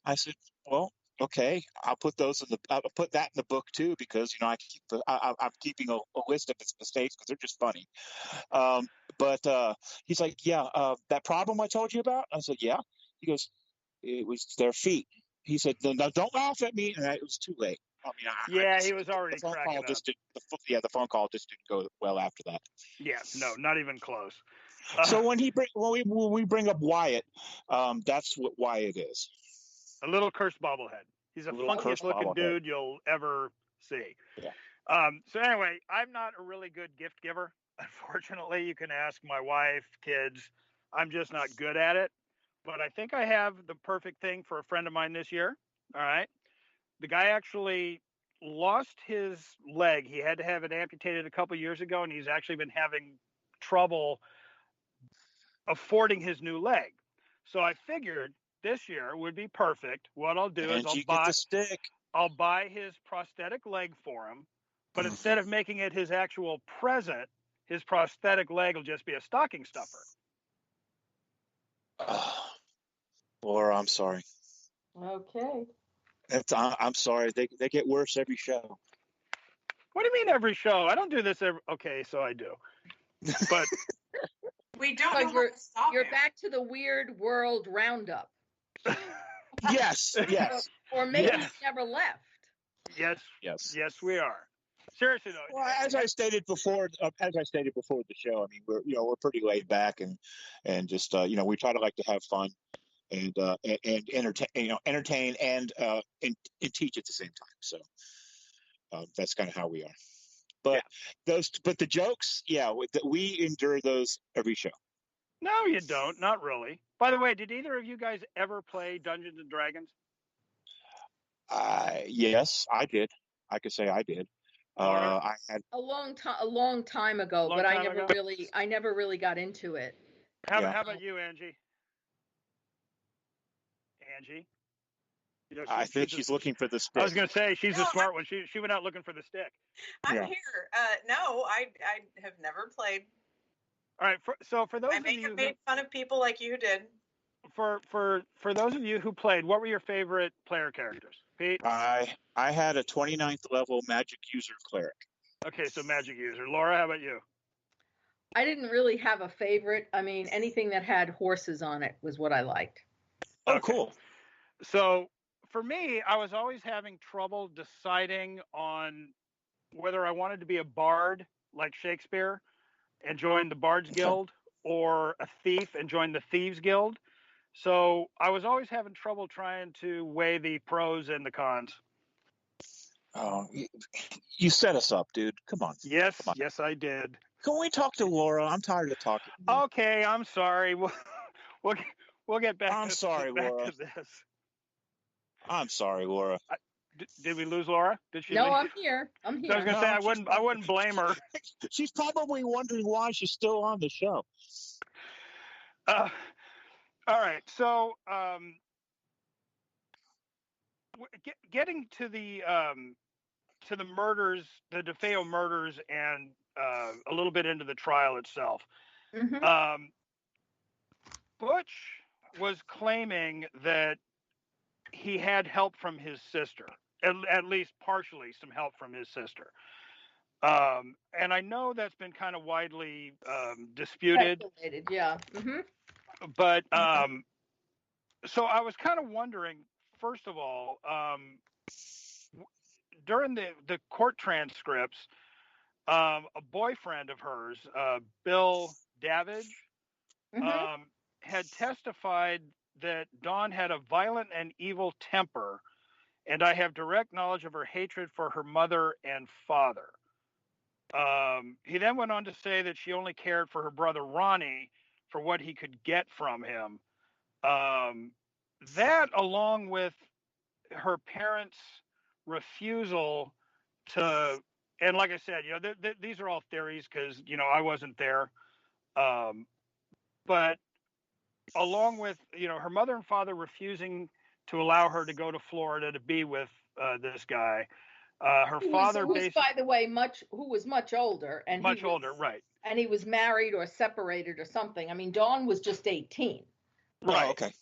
I said, well, okay, I'll put that in the book too, because I'm keeping a list of his mistakes because they're just funny. But he's like, yeah, that problem I told you about. I said, yeah. He goes, it was their feet. He said, no, don't laugh at me. And it was too late. I mean, he was already cracking up. The phone call just didn't go well after that. Yeah, no, not even close. So when we bring up Wyatt, that's what Wyatt is. A little cursed bobblehead. He's the funkiest looking dude you'll ever see. Yeah. So anyway, I'm not a really good gift giver. Unfortunately, you can ask my wife, kids. I'm just not good at it. But I think I have the perfect thing for a friend of mine this year. All right. The guy actually lost his leg. He had to have it amputated a couple years ago, and he's actually been having trouble affording his new leg. So I figured this year would be perfect. What I'll do is I'll buy his prosthetic leg for him, but instead of making it his actual present, his prosthetic leg will just be a stocking stuffer. Laura, I'm sorry. Okay. I'm sorry. They get worse every show. What do you mean every show? I don't do this every. Okay, so I do. But we don't know you're back to the Weird World Roundup. Yes. Or maybe you never left. Yes, we are. Seriously though. Well, as I stated before the show, I mean, we're pretty laid back and just we try to to have fun and entertain and teach at the same time. So that's kind of how we are. But but the jokes, we endure those every show. No, you don't. Not really. By the way, did either of you guys ever play Dungeons and Dragons? Yes, I did. I could say I did. I had a long time ago, but I never really got into it. How about you, Angie? I think she's looking for the stick. I was going to say she's a smart one. She went out looking for the stick. I'm here. No, I have never played. All right. So for those I of may you have made fun of people like you did. For those of you who played, what were your favorite player characters? Pete? I had a 29th level magic user cleric. Okay, so magic user. Laura, how about you? I didn't really have a favorite. I mean, anything that had horses on it was what I liked. Oh, okay. Cool. So for me, I was always having trouble deciding on whether I wanted to be a bard like Shakespeare and join the Bards Guild or a thief and join the Thieves Guild. So I was always having trouble trying to weigh the pros and the cons. Oh, you set us up, dude. Come on. Yes, I did. Can we talk to Laura? I'm tired of talking. Okay, I'm sorry. We'll get back. I'm sorry, Laura. To this. I'm sorry, Laura. Did we lose Laura? Did she? No, leave? I'm here. So I was gonna say I wouldn't blame her. She's probably wondering why she's still on the show. All right, so getting to the murders, the DeFeo murders, and a little bit into the trial itself. Mm-hmm. Butch was claiming that he had help from his sister, at least partially some help from his sister. And I know that's been kind of widely disputed. Yeah. Mm-hmm. But so I was kind of wondering, first of all, during the court transcripts, a boyfriend of hers, Bill Davidge, had testified that Dawn had a violent and evil temper, and I have direct knowledge of her hatred for her mother and father. He then went on to say that she only cared for her brother Ronnie for what he could get from him. That, along with her parents' refusal to, and like I said, these are all theories because, I wasn't there. But along with, her mother and father refusing to allow her to go to Florida to be with this guy. Her father, who was, by the way, who was much older, and older, right? And he was married or separated or something. I mean, Dawn was just 18. Right. Oh, okay.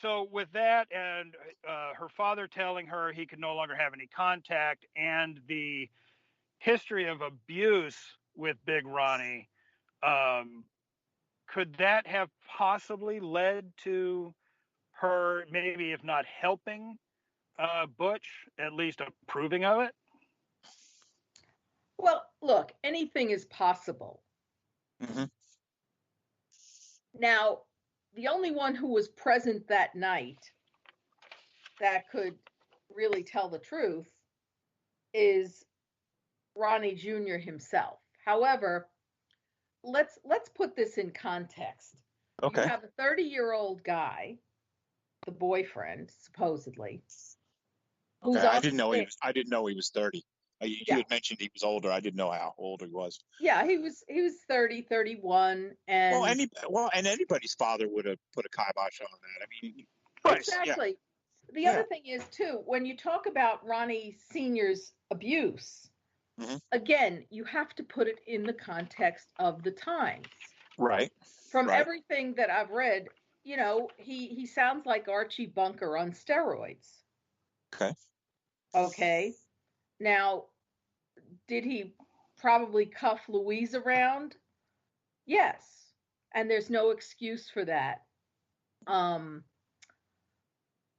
So with that, and her father telling her he could no longer have any contact, and the history of abuse with Big Ronnie, could that have possibly led to her, maybe if not helping Butch, at least approving of it? Well, look, anything is possible. Now, the only one who was present that night that could really tell the truth is Ronnie Jr. himself. However, let's put this in context. Okay. You have a 30-year-old guy, the boyfriend, supposedly. Okay. I didn't know he was 30. You had mentioned he was older. I didn't know how old he was. Yeah, he was 30, 31, and and anybody's father would have put a kibosh on that. I mean, exactly. Yeah. The other thing is too, when you talk about Ronnie Sr.'s abuse, again, you have to put it in the context of the times. Right. From everything that I've read, he sounds like Archie Bunker on steroids. Okay. Now, did he probably cuff Louise around? Yes. And there's no excuse for that.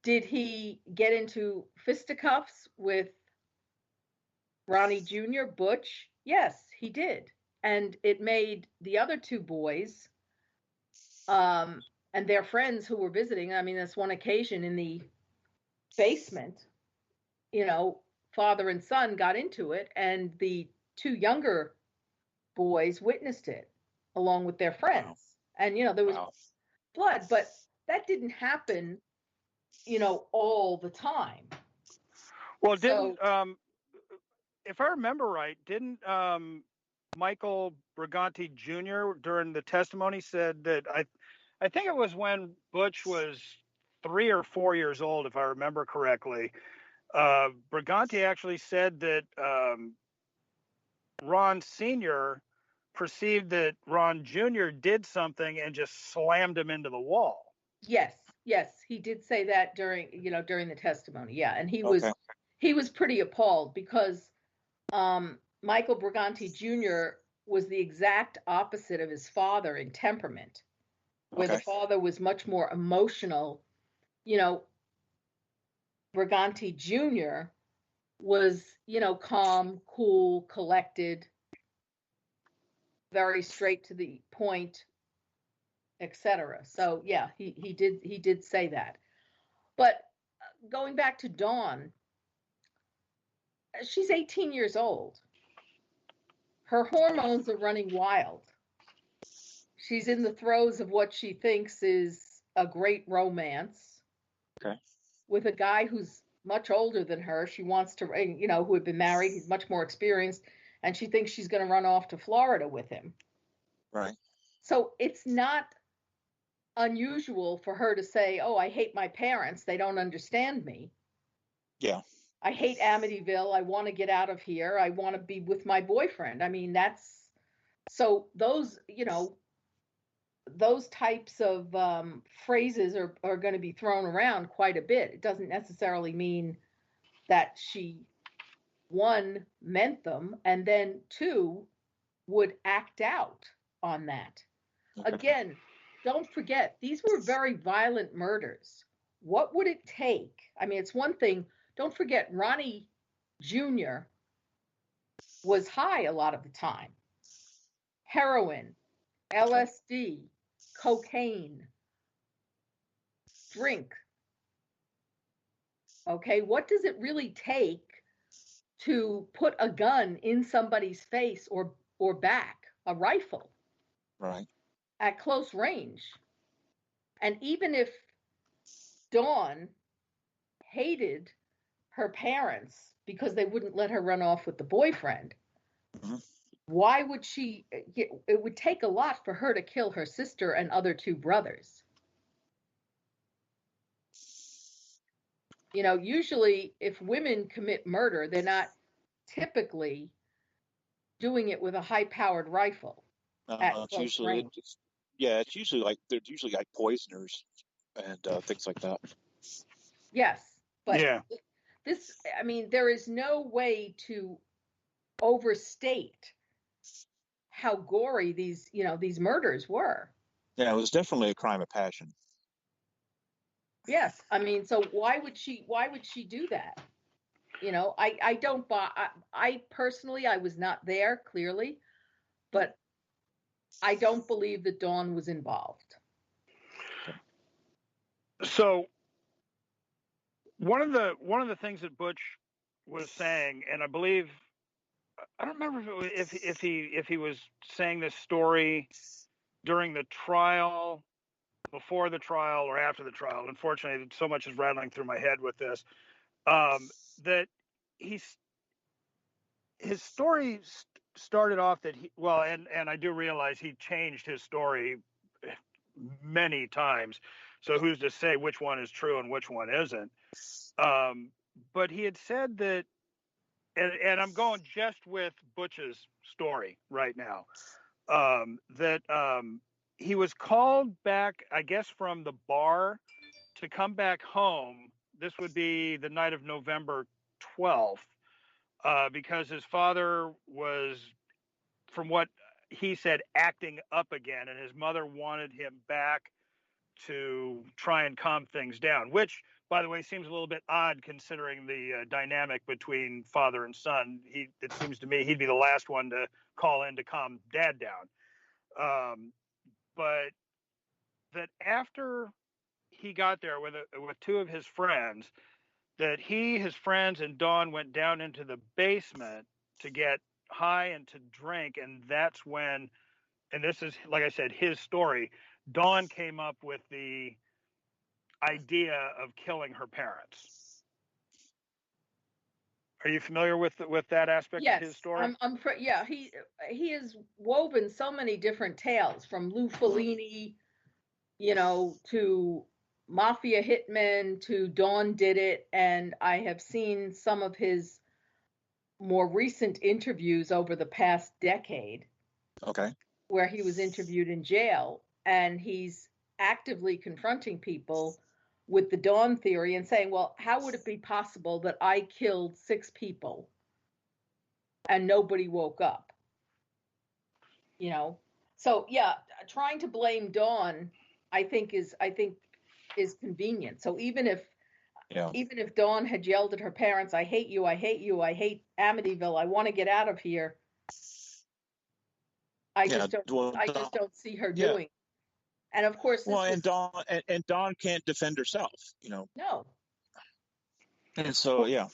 Did he get into fisticuffs with Ronnie Jr., Butch? Yes, he did. And it made the other two boys and their friends who were visiting, I mean, that's one occasion in the basement, father and son got into it, and the two younger boys witnessed it along with their friends. Wow. And, there was blood, but that didn't happen, all the time. Well, if I remember right, didn't Michael Briganti Jr. during the testimony said that I think it was when Butch was 3 or 4 years old, if I remember correctly, Briganti actually said that Ron Sr. perceived that Ron Jr. did something and just slammed him into the wall. Yes, he did say that during the testimony. Yeah, and he was pretty appalled because Michael Briganti Jr. was the exact opposite of his father in temperament, where the father was much more emotional. Briganti Jr. was, calm, cool, collected, very straight to the point, etc. So yeah, he did say that. But going back to Dawn, she's 18 years old. Her hormones are running wild. She's in the throes of what she thinks is a great romance. With a guy who's much older than her. She wants to, who had been married. He's much more experienced, and she thinks she's going to run off to Florida with him. Right. So it's not unusual for her to say, "Oh, I hate my parents. They don't understand me. Yeah. I hate Amityville. I want to get out of here. I want to be with my boyfriend." I mean, so those, those types of phrases are going to be thrown around quite a bit. It doesn't necessarily mean that she, one, meant them, and then two, would act out on that. Again, don't forget, these were very violent murders. What would it take? I mean, it's one thing don't forget, Ronnie Jr. was high a lot of the time. Heroin, LSD, cocaine, drink. Okay, what does it really take to put a gun in somebody's face or back, a rifle, Right. at close range? And even if Dawn hated her parents because they wouldn't let her run off with the boyfriend, why would she? It would take a lot for her to kill her sister and other two brothers. You know, usually if women commit murder, they're not typically doing it with a high-powered rifle at It's close usually, range. it's usually like they're usually like poisoners and things like that. Yes, but Yeah. this, I mean, there is no way to overstate how gory these murders were. Yeah, it was definitely a crime of passion. Yes, I mean, so why would she do that? You know, I don't buy. I personally, I was not there, clearly, but I don't believe that Dawn was involved. So one of the things that Butch was saying, and I believe, I don't remember if he was saying this story during the trial, before the trial, or after the trial. Unfortunately, so much is rattling through my head with this. That his story started off that and I do realize he changed his story many times. So who's to say which one is true and which one isn't? But he had said that, and I'm going just with Butch's story right now, that he was called back, I guess, from the bar to come back home. This would be the night of November 12th, because his father was, from what he said, acting up again, and his mother wanted him back to try and calm things down, which, by the way, seems a little bit odd considering the dynamic between father and son. It seems to me he'd be the last one to call in to calm dad down. But that after he got there with two of his friends, that he, his friends, and Dawn went down into the basement to get high and to drink, and that's when, and this is, like I said, his story, Dawn came up with the idea of killing her parents. Are you familiar with that aspect of his story? Yeah, he has woven so many different tales, from Lou Fellini, to Mafia Hitman, to Dawn Did It, and I have seen some of his more recent interviews over the past decade. Okay. Where he was interviewed in jail, and he's actively confronting people with the Dawn theory and saying, well, how would it be possible that I killed 6 people and nobody woke up? So yeah, trying to blame Dawn, I think is convenient. So even if Dawn had yelled at her parents, I hate you, I hate you, I hate Amityville, I want to get out of here, I just don't see her doing. And of course, Dawn can't defend herself, No. And so, yeah.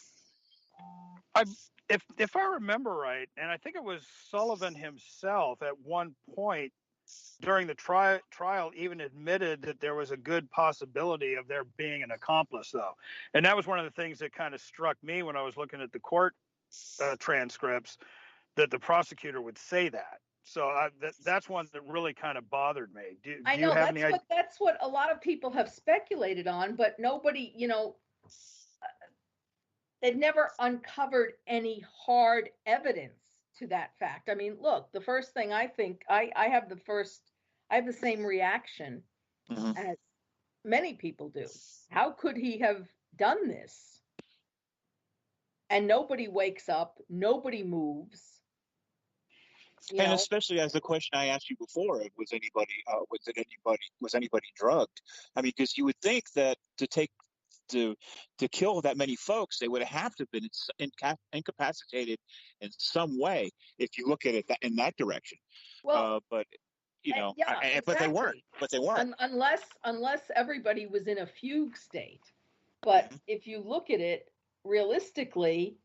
If I remember right, and I think it was Sullivan himself at one point during the trial even admitted that there was a good possibility of there being an accomplice, though. And that was one of the things that kind of struck me when I was looking at the court transcripts, that the prosecutor would say that. So that's one that really kind of bothered me. Do you have any idea? That's what a lot of people have speculated on, but nobody, they've never uncovered any hard evidence to that fact. I mean, look, the first thing I think, I have the same reaction as many people do. How could he have done this? And nobody wakes up, nobody moves. And especially as the question I asked you before, was anybody drugged? I mean, because you would think that to take to kill that many folks, they would have to have been incapacitated in some way if you look at it in that direction. Well, But yeah, but they exactly. weren't. But they weren't. Unless everybody was in a fugue state. But if you look at it realistically,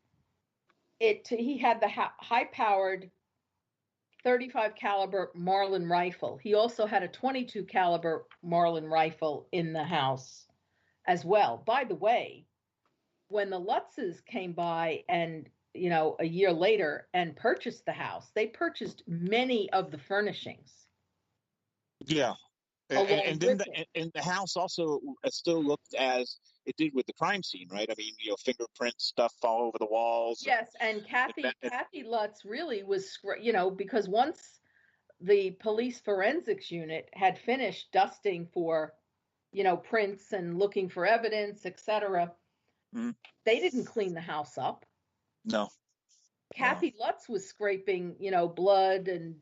he had the high-powered 35 caliber Marlin rifle. He also had a 22 caliber Marlin rifle in the house as well. By the way, when the Lutzes came by and, a year later and purchased the house, they purchased many of the furnishings. Yeah. And then the house also still looked as it did with the crime scene, right? I mean, fingerprint stuff all over the walls. Yes, and Kathy Lutz really was, because once the police forensics unit had finished dusting for, prints and looking for evidence, etc., they didn't clean the house up. No. Kathy Lutz was scraping, blood and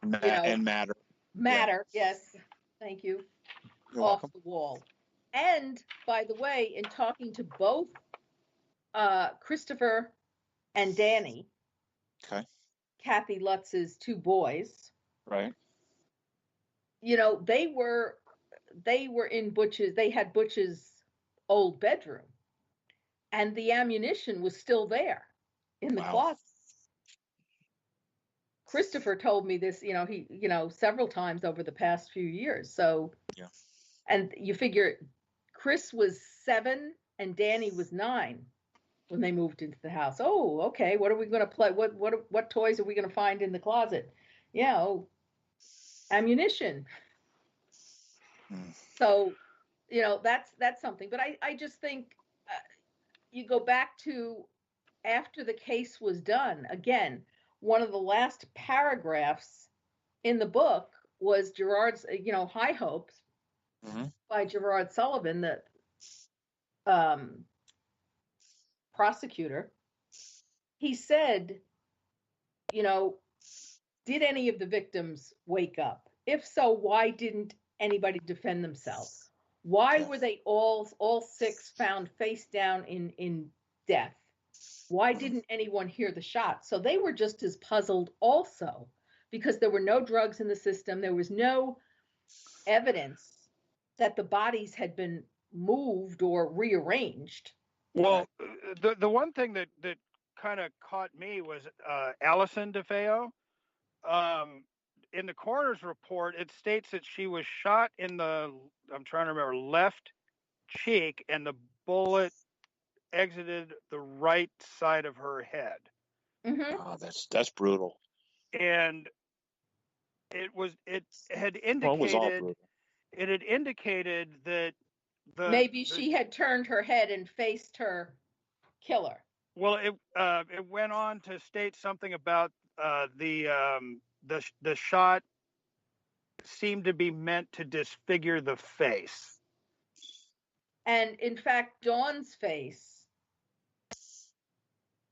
matter. Matter, yes. Thank you. You're off welcome. the wall. And by the way, in talking to both Christopher and Danny, okay, Kathy Lutz's two boys, right? They were in Butch's. They had Butch's old bedroom, and the ammunition was still there in the closet. Christopher told me this, he, several times over the past few years. So, yeah. And you figure Chris was 7 and Danny was 9 when they moved into the house. Oh, okay. What are we going to play? What toys are we going to find in the closet? Yeah. Ammunition. So, that's something, but I just think you go back to after the case was done again. One of the last paragraphs in the book was Gerard's, High Hopes by Gerard Sullivan, the prosecutor. He said, did any of the victims wake up? If so, why didn't anybody defend themselves? Why were they all 6 found face down in death? Why didn't anyone hear the shot? So they were just as puzzled also, because there were no drugs in the system. There was no evidence that the bodies had been moved or rearranged. Well, the one thing that kind of caught me was Allison DeFeo. In the coroner's report, it states that she was shot in I'm trying to remember, left cheek, and the bullet exited the right side of her head. Oh, that's brutal. And it had indicated Well, it was all brutal. It had indicated that maybe she had turned her head and faced her killer. Well, it went on to state something about the shot seemed to be meant to disfigure the face. And in fact, Dawn's face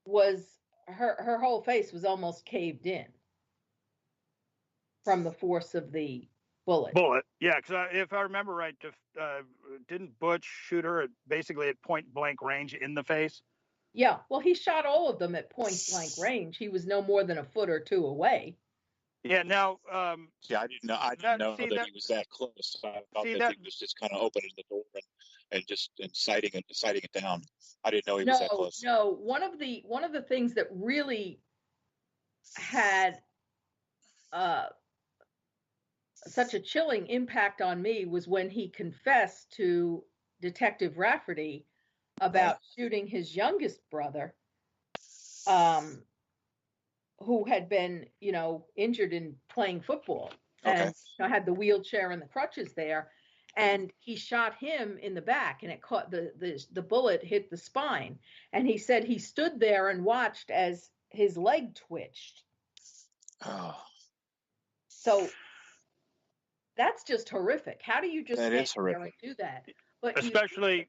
was her whole face was almost caved in from the force of the bullet. Yeah, because if I remember right, didn't Butch shoot her basically at point blank range in the face? Yeah, well, he shot all of them at point blank range. He was no more than a foot or two away. Yeah. Now. I didn't know. I didn't know that he was that close. I thought that he was just kind of opening the door and sighting it down. I didn't know he was that close. No, one of the things that really had such a chilling impact on me was when he confessed to Detective Rafferty about shooting his youngest brother, who had been, injured in playing football and had the wheelchair and the crutches there. And he shot him in the back, and it caught the bullet hit the spine. And he said he stood there and watched as his leg twitched. Oh. So that's just horrific. How do you just stand there and do that? But especially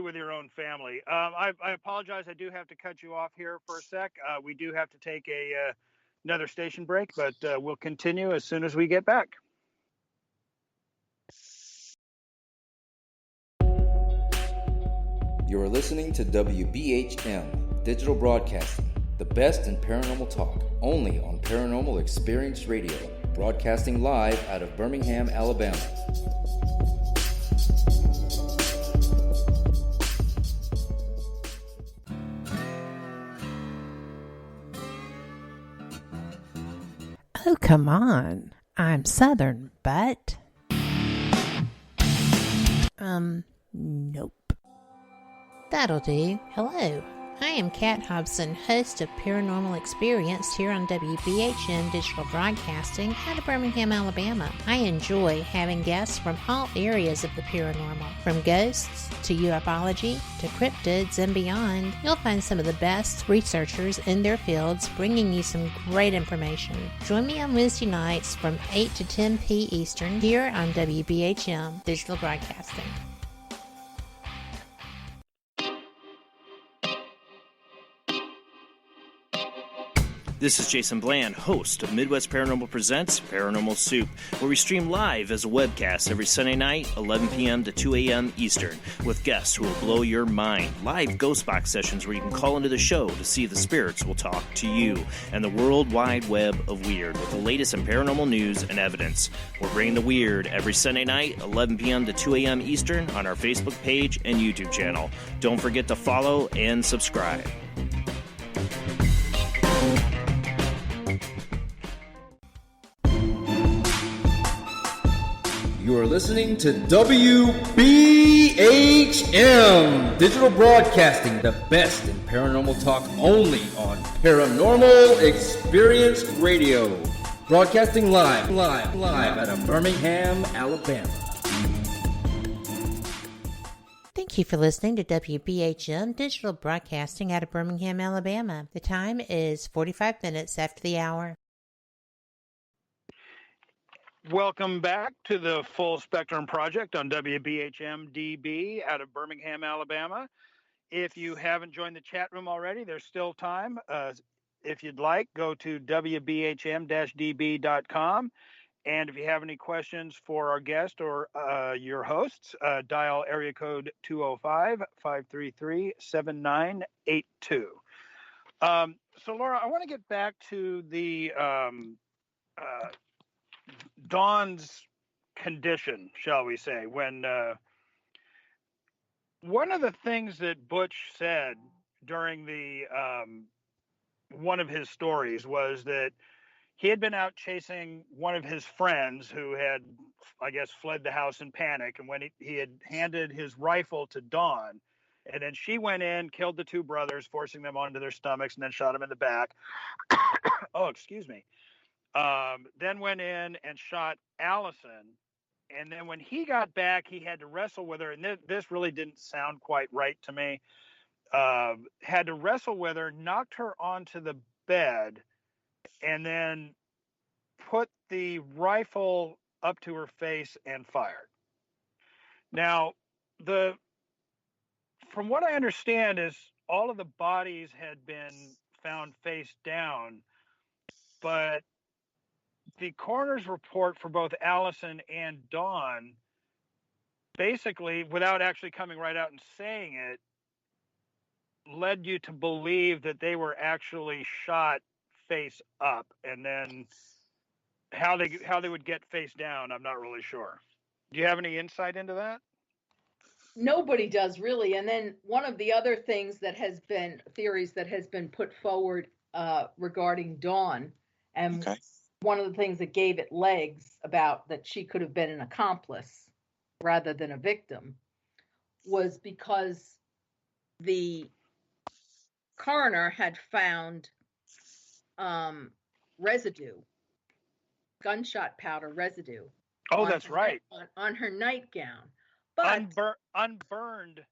with your own family. I apologize. I do have to cut you off here for a sec. We do have to take another station break, but we'll continue as soon as we get back. You are listening to WBHM Digital Broadcasting, the best in paranormal talk, only on Paranormal Experience Radio, broadcasting live out of Birmingham, Alabama. Oh, come on. I'm Southern, but... nope. That'll do. Hello. I am Kat Hobson, host of Paranormal Experience here on WBHM Digital Broadcasting out of Birmingham, Alabama. I enjoy having guests from all areas of the paranormal, from ghosts to ufology to cryptids and beyond. You'll find some of the best researchers in their fields bringing you some great information. Join me on Wednesday nights from 8 to 10 p. Eastern here on WBHM Digital Broadcasting. This is Jason Bland, host of Midwest Paranormal Presents Paranormal Soup, where we stream live as a webcast every Sunday night, 11 p.m. to 2 a.m. Eastern, with guests who will blow your mind. Live ghost box sessions where you can call into the show to see if the spirits will talk to you, and the world wide web of weird with the latest in paranormal news and evidence. We're bringing the weird every Sunday night, 11 p.m. to 2 a.m. Eastern on our Facebook page and YouTube channel. Don't forget to follow and subscribe. You are listening to WBHM Digital Broadcasting, the best in paranormal talk, only on Paranormal Experience Radio. Broadcasting live out of Birmingham, Alabama. Thank you for listening to WBHM Digital Broadcasting out of Birmingham, Alabama. The time is 45 minutes after the hour. Welcome back to the Full Spectrum Project on WBHM-DB out of Birmingham, Alabama. If you haven't joined the chat room already, there's still time. If you'd like, go to WBHM-DB.com. And if you have any questions for our guest or your hosts, dial area code 205-533-7982. So, Laura, I want to get back to the Dawn's condition, shall we say, when one of the things that Butch said during the one of his stories was that he had been out chasing one of his friends who had, I guess, fled the house in panic, and when he had handed his rifle to Dawn, and then she went in, killed the two brothers, forcing them onto their stomachs, and then shot them in the back. Oh, excuse me. Then went in and shot Allison. And then when he got back, he had to wrestle with her. And this really didn't sound quite right to me. Had to wrestle with her, knocked her onto the bed, and then put the rifle up to her face and fired. Now, from what I understand is all of the bodies had been found face down, but the coroner's report for both Allison and Dawn, basically, without actually coming right out and saying it, led you to believe that they were actually shot face up, and then how they would get face down, I'm not really sure. Do you have any insight into that? Nobody does, really. And then one of the other things that has been theories that has been put forward regarding Dawn, and one of the things that gave it legs about that she could have been an accomplice rather than a victim, was because the coroner had found residue, gunshot powder residue. Oh, that's right. On her nightgown. But unburned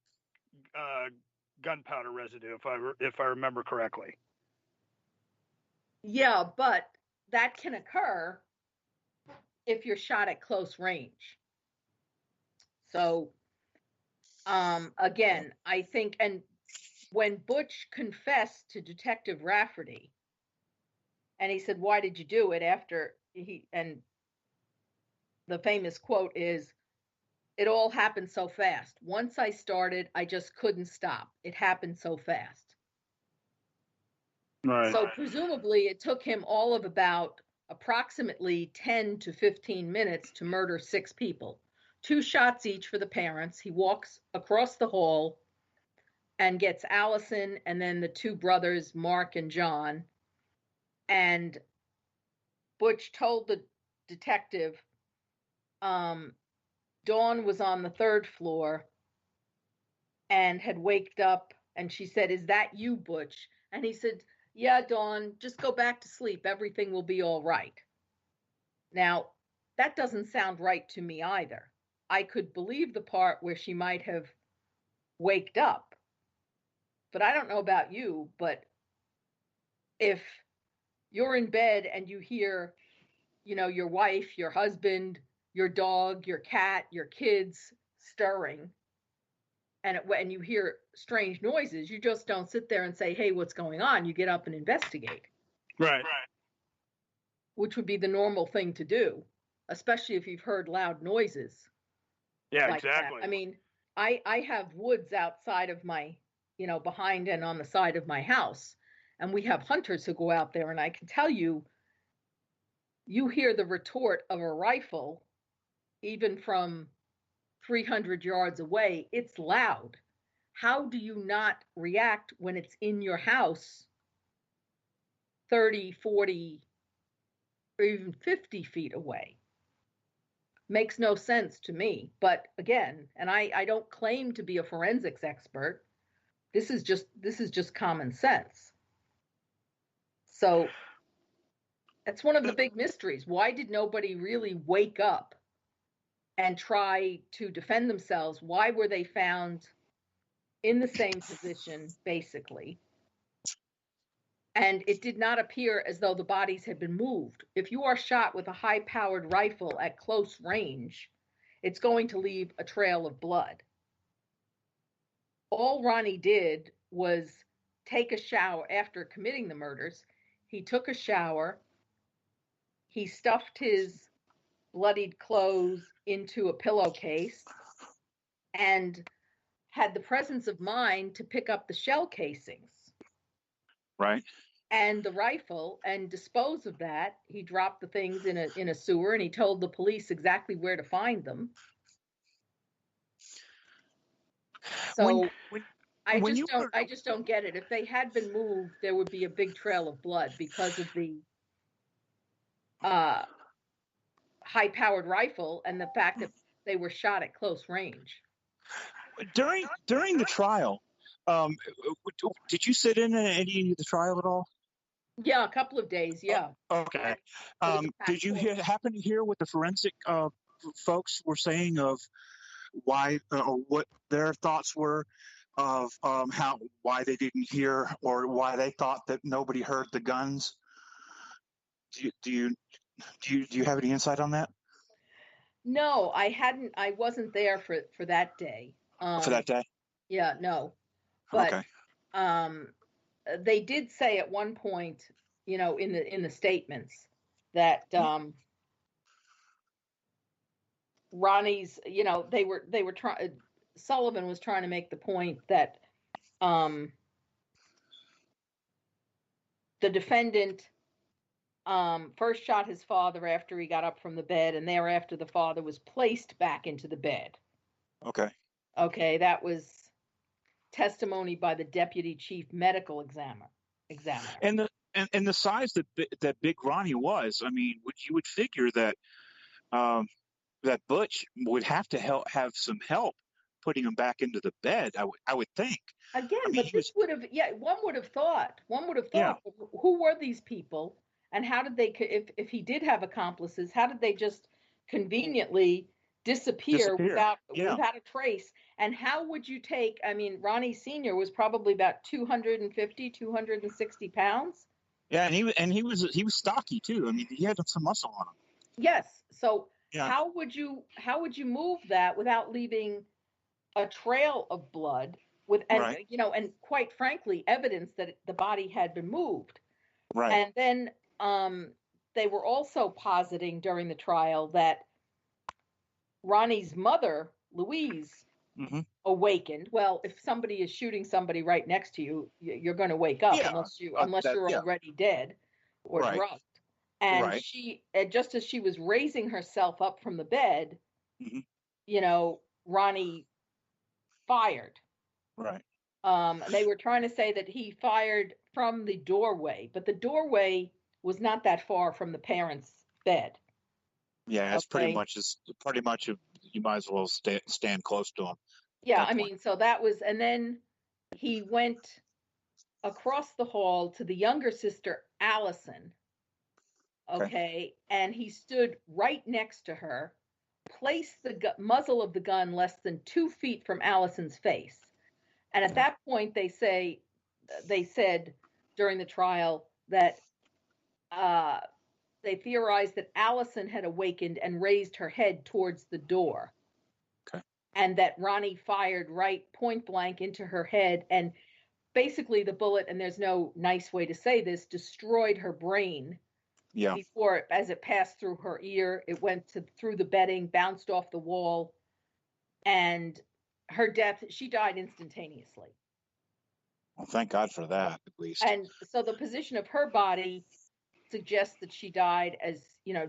gunpowder residue, if I remember correctly. Yeah, but that can occur if you're shot at close range. So, again, I think, and when Butch confessed to Detective Rafferty, and he said, "Why did you do it?" after and the famous quote is, it all happened so fast. Once I started, I just couldn't stop. It happened so fast. Right. So presumably it took him all of about approximately 10 to 15 minutes to murder 6 people. 2 shots each for the parents. He walks across the hall and gets Allison and then the 2 brothers, Mark and John. And Butch told the detective, Dawn was on the 3rd floor and had waked up, and she said, "Is that you, Butch?" And he said, "Yeah, Dawn, just go back to sleep. Everything will be all right." Now, that doesn't sound right to me either. I could believe the part where she might have waked up, but I don't know about you, but if you're in bed and you hear, your wife, your husband, your dog, your cat, your kids stirring, and you hear strange noises, you just don't sit there and say, "Hey, what's going on?" You get up and investigate. Right. Which would be the normal thing to do, especially if you've heard loud noises. Yeah, like exactly. That. I mean, I have woods outside of my, behind and on the side of my house, and we have hunters who go out there, and I can tell you, you hear the retort of a rifle, even from 300 yards away. It's loud. How do you not react when it's in your house 30, 40, or even 50 feet away? Makes no sense to me. But again, and I don't claim to be a forensics expert. This is just common sense. So that's one of the big mysteries. Why did nobody really wake up and try to defend themselves? Why were they found in the same position, basically? And it did not appear as though the bodies had been moved. If you are shot with a high-powered rifle at close range, it's going to leave a trail of blood. All Ronnie did was take a shower after committing the murders. He took a shower. He stuffed his bloodied clothes into a pillowcase and had the presence of mind to pick up the shell casings. Right. And the rifle and dispose of that. He dropped the things in a sewer, and he told the police exactly where to find them. So I just don't get it. If they had been moved, there would be a big trail of blood because of the high-powered rifle and the fact that they were shot at close range. During the trial, did you sit in any of the trial at all? Yeah, a couple of days. Yeah. Okay. Did you happen to hear what the forensic folks were saying of why or what their thoughts were of why they didn't hear or why they thought that nobody heard the guns? Do you have any insight on that? No, I hadn't. I wasn't there for that day. For that day? Yeah, no. But okay. They did say at one point, in the statements that Ronnie's, they were trying. Sullivan was trying to make the point that the defendant first shot his father after he got up from the bed, and thereafter the father was placed back into the bed. Okay, that was testimony by the deputy chief medical examiner. And the size that Big Ronnie was, I mean, you would figure that that Butch would have to have some help putting him back into the bed. I would think. Again, I mean, but this would have, one would have thought. Yeah. Who were these people, and how did they? If he did have accomplices, how did they just conveniently disappear without a trace? And how would you take? I mean, Ronnie Sr. was probably about 250, 260 pounds. Yeah, and he was stocky too. I mean, he had some muscle on him. Yes. So yeah. How would you move that without leaving a trail of blood and quite frankly, evidence that the body had been moved? Right. And then they were also positing during the trial that Ronnie's mother Louise Mm-hmm. awakened. Well, if somebody is shooting somebody right next to you, you're going to wake up Yeah, unless you're yeah. already dead or Right. drugged. And Right. she, just as she was raising herself up from the bed, Mm-hmm. Ronnie fired. Right. They were trying to say that he fired from the doorway, but the doorway was not that far from the parents' bed. Yeah, it's Okay. pretty much you might as well stand close to him. Yeah, I mean, so that was, and then he went across the hall to the younger sister, Allison. Okay. And he stood right next to her, placed the muzzle of the gun less than 2 feet from Allison's face. And at that point, they said during the trial that they theorized that Allison had awakened and raised her head towards the door. Okay. And that Ronnie fired right point blank into her head. And basically the bullet, and there's no nice way to say this, destroyed her brain. Yeah. Before, as it passed through her ear, it went through the bedding, bounced off the wall, and her death, she died instantaneously. Well, thank God for that, at least. And so the position of her body suggests that she died as,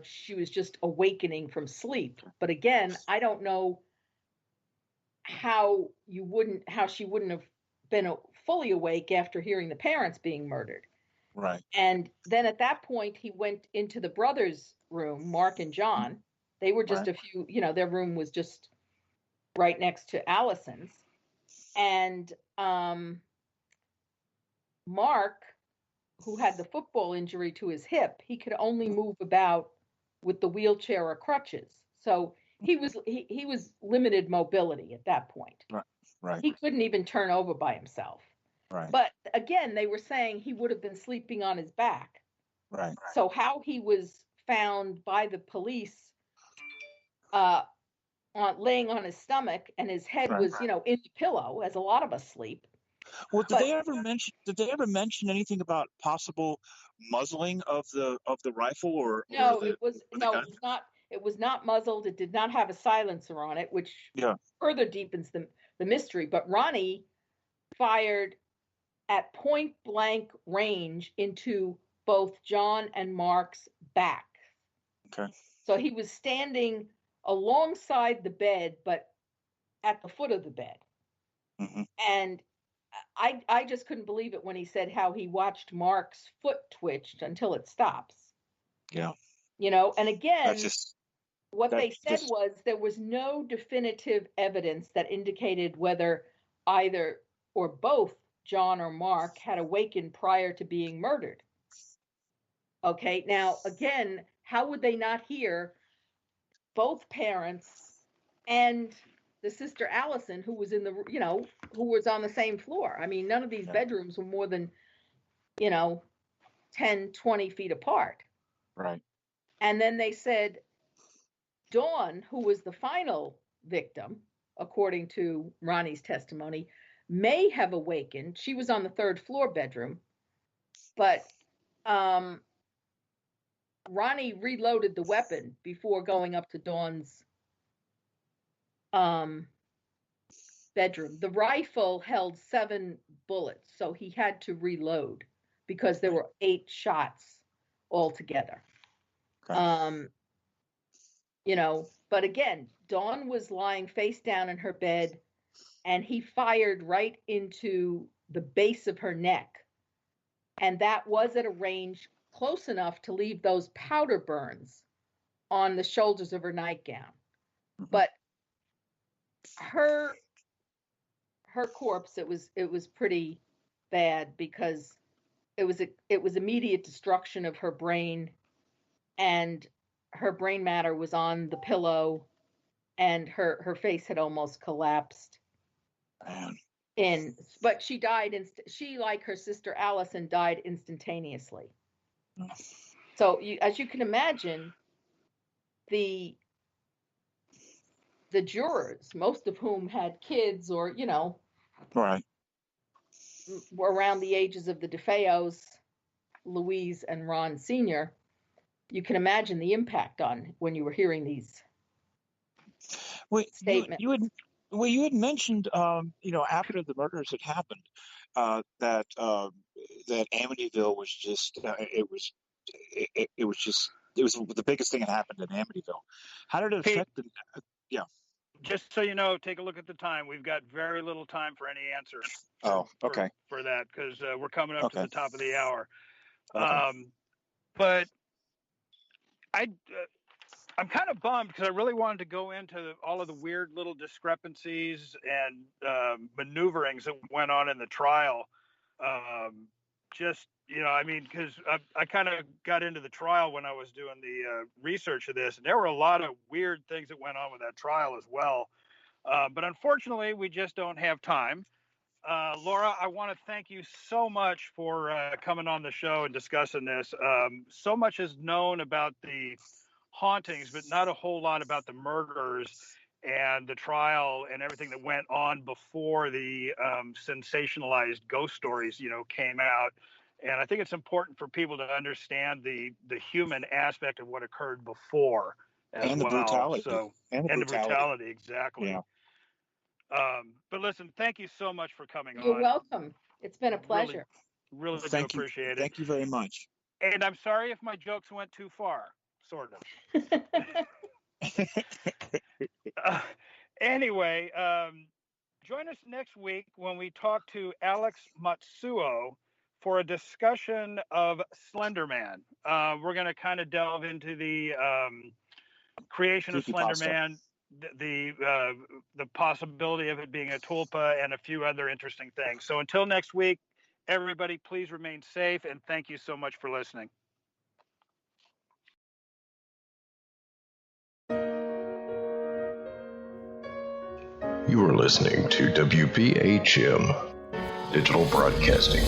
she was just awakening from sleep. But again, I don't know how she wouldn't have been fully awake after hearing the parents being murdered. Right. And then at that point, he went into the brothers' room, Mark and John. They were just a few, their room was just right next to Allison's. And Mark, who had the football injury to his hip, he could only move about with the wheelchair or crutches. So he was limited mobility at that point. Right. He couldn't even turn over by himself. Right. But again, they were saying he would have been sleeping on his back. Right. So how he was found by the police laying on his stomach and his head was, in the pillow, as a lot of us sleep. Well, did they ever mention anything about possible muzzling of the rifle or No, or it was not. It was not muzzled. It did not have a silencer on it, which further deepens the mystery. But Ronnie fired at point blank range into both John and Mark's back. Okay. So he was standing alongside the bed, but at the foot of the bed. Mm-hmm. And I just couldn't believe it when he said how he watched Mark's foot twitched until it stops. Yeah. And again, they said was there was no definitive evidence that indicated whether either or both John or Mark had awakened prior to being murdered. Okay, now again, how would they not hear both parents and the sister Allison, who was in the, who was on the same floor? I mean, none of these bedrooms were more than, 10, 20 feet apart. Right. And then they said Dawn, who was the final victim, according to Ronnie's testimony, may have awakened. She was on the third floor bedroom, but Ronnie reloaded the weapon before going up to Dawn's bedroom. The rifle held 7 bullets, so he had to reload because there were 8 shots altogether. Okay. But again, Dawn was lying face down in her bed, and he fired right into the base of her neck. And that was at a range close enough to leave those powder burns on the shoulders of her nightgown. Mm-hmm. But her corpse, it was pretty bad because it was immediate destruction of her brain, and her brain matter was on the pillow, and her face had almost collapsed. But she died. She, like her sister Allison, died instantaneously. So, as you can imagine, the jurors, most of whom had kids or right, were around the ages of the DeFeos, Louise and Ron Sr., you can imagine the impact on when you were hearing these. statement. You had mentioned, after the murders had happened, that Amityville was just it was the biggest thing that happened in Amityville. How did it affect the? Yeah. Just so you know, take a look at the time. We've got very little time for any answers. Okay. For that, because we're coming up to the top of the hour. Okay. But I'm kind of bummed because I really wanted to go into all of the weird little discrepancies and maneuverings that went on in the trial. Because I kind of got into the trial when I was doing the research of this, and there were a lot of weird things that went on with that trial as well. But unfortunately, we just don't have time. Laura, I want to thank you so much for coming on the show and discussing this. So much is known about the hauntings, but not a whole lot about the murders and the trial and everything that went on before the sensationalized ghost stories, came out. And I think it's important for people to understand the human aspect of what occurred before and the brutality. And the brutality, exactly. Yeah. But listen, thank you so much for coming on. You're welcome. It's been a pleasure. Really do appreciate it. Thank you very much. And I'm sorry if my jokes went too far, sort of. Anyway, join us next week when we talk to Alex Matsuo for a discussion of Slender Man. We're going to kind of delve into the creation of Slender Man, the possibility of it being a tulpa, and a few other interesting things. So until next week, everybody, please remain safe, and thank you so much for listening. You are listening to WBHM Digital Broadcasting,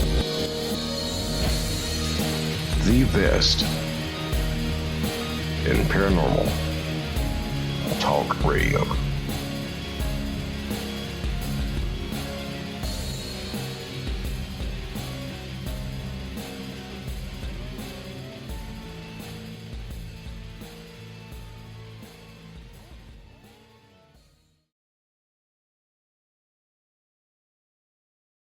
the best in paranormal talk radio.